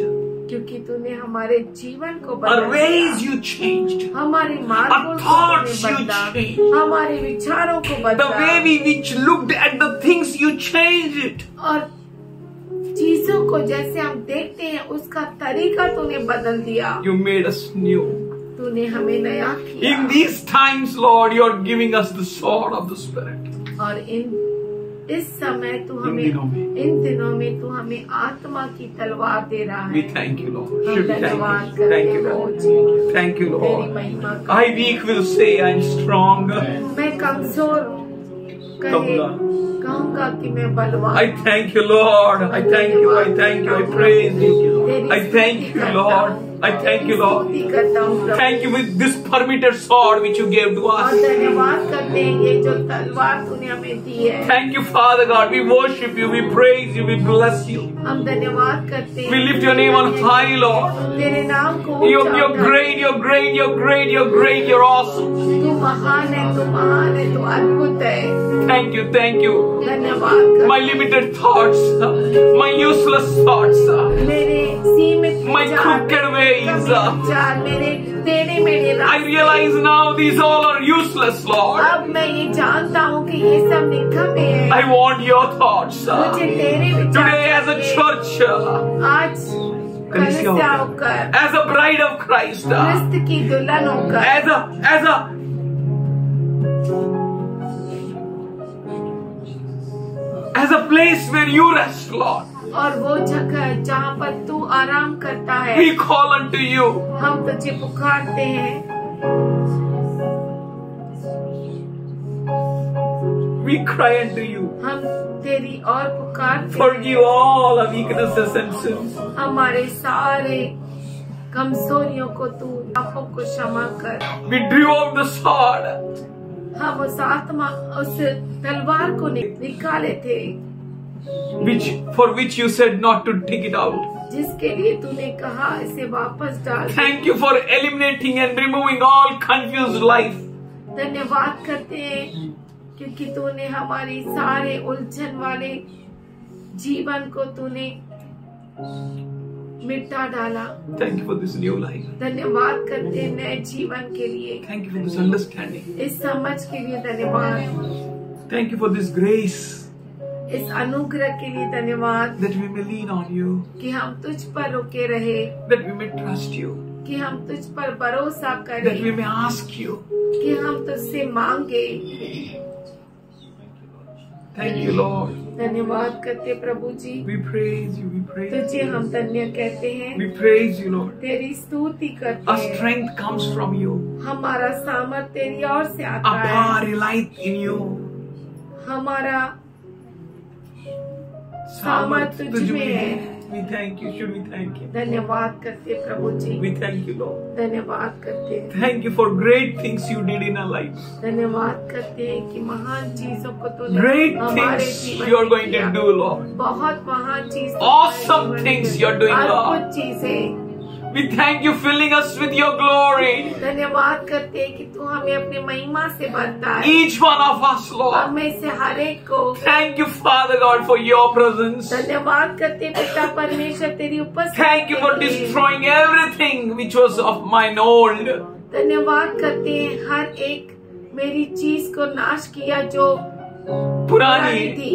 क्योंकि तूने हमारे जीवन को our बदला, ways you changed, हमारे मार्गों our को thoughts तूने you बदला, changed, हमारे विचारों को the बदला, way we which looked at the things you changed it. और चीजों को जैसे हम देखते हैं उसका तरीका तूने बदल दिया। You made us new. तूने हमें नया किया। In these times, Lord, you are giving us the sword of the Spirit. और इस समय तू इन हमें दिनों में तू हमें आत्मा की तलवार दे रहा We है। thank you, Lord. हम Should we धन्यवाद thank you? करते Thank हैं you, Prabhu Lord. Ji. Thank you, तेरी Lord. महिमा कर। I weak will say I'm strong. मैं कमजोर कहूँगा कि मैं बलवान। I thank you, Lord. I thank you. I thank you. I praise you. I thank you, Lord. I thank you, Lord. स्तुति करता हूँ प्रभु। Thank you with this permitted sword which you gave to और us. धन्यवाद करते हैं ये जो तलवार तूने हमें दी है। Thank you, Father God. We worship you. We praise you. We bless you. हम धन्यवाद करते हैं। We lift your name on high, Lord. तेरे नाम को You're ऊंचा उठाते हैं। great. You're great. You're great. You're great. You're awesome. तू महान है, तू महान है, तू अद्भुत है। Thank you. Thank you. धन्यवाद कर। My limited thoughts, my useless thoughts, मेरे सीमित my विचार, crooked ways. विचार, मेरे टेढ़े मेढ़े I रास्ते। realize now these all are useless, Lord. अब मैं ये जानता हूँ कि ये सब निकम्मे हैं। I want your thoughts. मुझे तेरे विचार Today as a चाहिए। church, आज कलीसिया होकर, as a bride of Christ, क्रिस्त की दुल्हन होकर, as a place where you rest, Lord. और वो जगह जहाँ पर तू आराम करता है, We call unto you. हम तुझे पुकारते हैं। We cry unto you. हम तेरी और पुकारते हैं। Forgive all our weaknesses and sins. हमारे सारे कमजोरियों को तू पापों को क्षमा कर। We drew out the sword. हम उस तलवार को निकाले थे, For which you said not to take it out. जिसके लिए तूने कहा इसे वापस डाल। Thank you for eliminating and removing all confused life. धन्यवाद करते हैं क्योंकि तूने हमारी सारे उलझन वाले जीवन को तूने मिटा डाला। Thank you for this new life. धन्यवाद करते हैं नए जीवन के लिए। Thank you for this understanding. इस समझ के लिए धन्यवाद। Thank you for this grace इस अनुग्रह के लिए धन्यवाद that we may lean on you, कि हम तुझ पर रुके रहे, that we may trust you, कि हम तुझ पर भरोसा that we करें, may ask you. कि हम तुझसे मांगे। Thank you, Lord. धन्यवाद करते प्रभु जी। We praise you. We praise तुझे you. हम धन्य कहते हैं, We praise you, Lord. तेरी स्तुति करते Our हैं। strength comes from you. हमारा सामर्थ तेरी ओर से आता Our है। power relies in you. हमारा सामर्थ तुझ में है। We thank you. Should we thank you? धन्यवाद करते प्रभु जी। We thank you, Lord. धन्यवाद करते हैं। Thank you for great things you did in our lives. धन्यवाद करते हैं कि महान चीजों को तूने Great हमारे things जीवन you are में going to किया। do, Lord. बहुत महान चीज Awesome things you are doing, Lord. अद्भुत चीजें। We thank you filling us with your glory. धन्यवाद करते हैं कि तू हमें अपने महिमा से भरता है। Each one of us, Lord. हमें से हर एक को Thank you, Father God, for your presence. धन्यवाद करते हैं पिता परमेश्वर तेरी उपस्थिति Thank you for के लिए। destroying everything which was of mine old. धन्यवाद करते हैं हर एक मेरी चीज को नाश किया जो पुरानी पुरानी थी।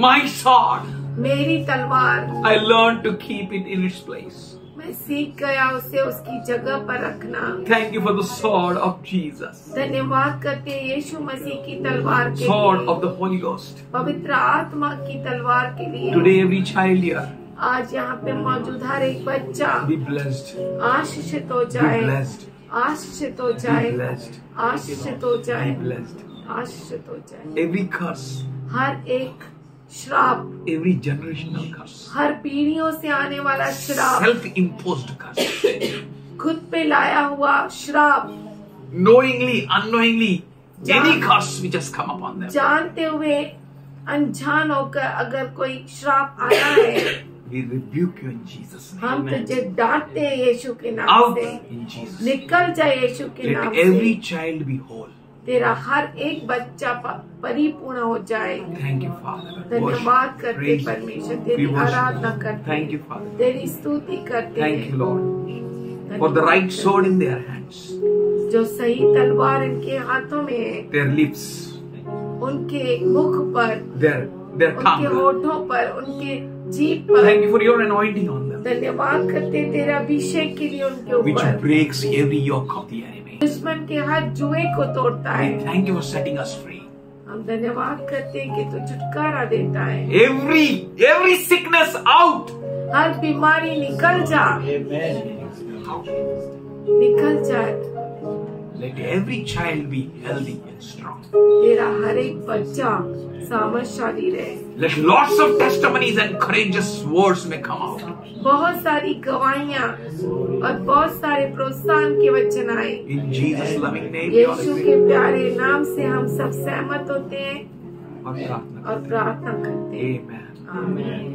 my sword. मेरी तलवार I learned to keep it in its place. मैं सीख गया उसे उसकी जगह पर रखना। Thank you for the sword of Jesus. धन्यवाद करते हैं यीशु मसीह की तलवार के Sword लिए, of the Holy Ghost. पवित्र आत्मा की तलवार के लिए। Today every child here आज यहाँ पे मौजूद हर एक बच्चा be blessed. आशीषित हो Be जाए, blessed. आशीषित हो Be जाए, blessed. आशीषित हो जाए, Be blessed. आशीषित हो जाए। Every curse, हर एक श्राप, every generational curse, हर पीढ़ियों से आने वाला श्राप, self-imposed curse, खुद पे लाया हुआ श्राप, knowingly, unknowingly, any curse which has come upon them, जानते हुए अनजान होकर अगर कोई श्राप आया है, we rebuke you in Jesus' name. हम तुझे डांटते हैं यीशु के नाम Out से। in Jesus' name. निकल जाए यीशु के नाम Let every से। child be whole. तेरा हर एक बच्चा परिपूर्ण हो जाए। Thank you, Father. धन्यवाद Worship, करते praise, परमेश्वर, we तेरी worship आराधना you. करते Thank you, हैं, Father. तेरी स्तुति करते Thank हैं। you, Lord, for the right sword in their hands, जो सही तलवार इनके हाथों में है, their lips, उनके मुख पर, their उनके tongue. होठों पर, उनके जीभ पर। Thank you for your anointing on them, धन्यवाद करते हैं तेरा अभिषेक के लिए उनके which ऊपर, breaks every yoke of the enemy. दुश्मन के हर जुए को तोड़ता We है। thank you for setting us free. हम धन्यवाद करते हैं कि तू छुटकारा देता है। Every sickness out. हर बीमारी निकल जा, निकल जाए। Let every child be healthy and strong. तेरा हर एक बच्चा सामर्थशाली रहे। Let lots of testimonies and courageous words may come out. बहुत सारी गवाहियाँ और बहुत सारे प्रोत्साहन के वचन आए। In Jesus' loving name, यीशु के प्यारे नाम से हम सब सहमत होते हैं और प्रार्थना और प्रार्थना करते हैं। Amen. आमीन।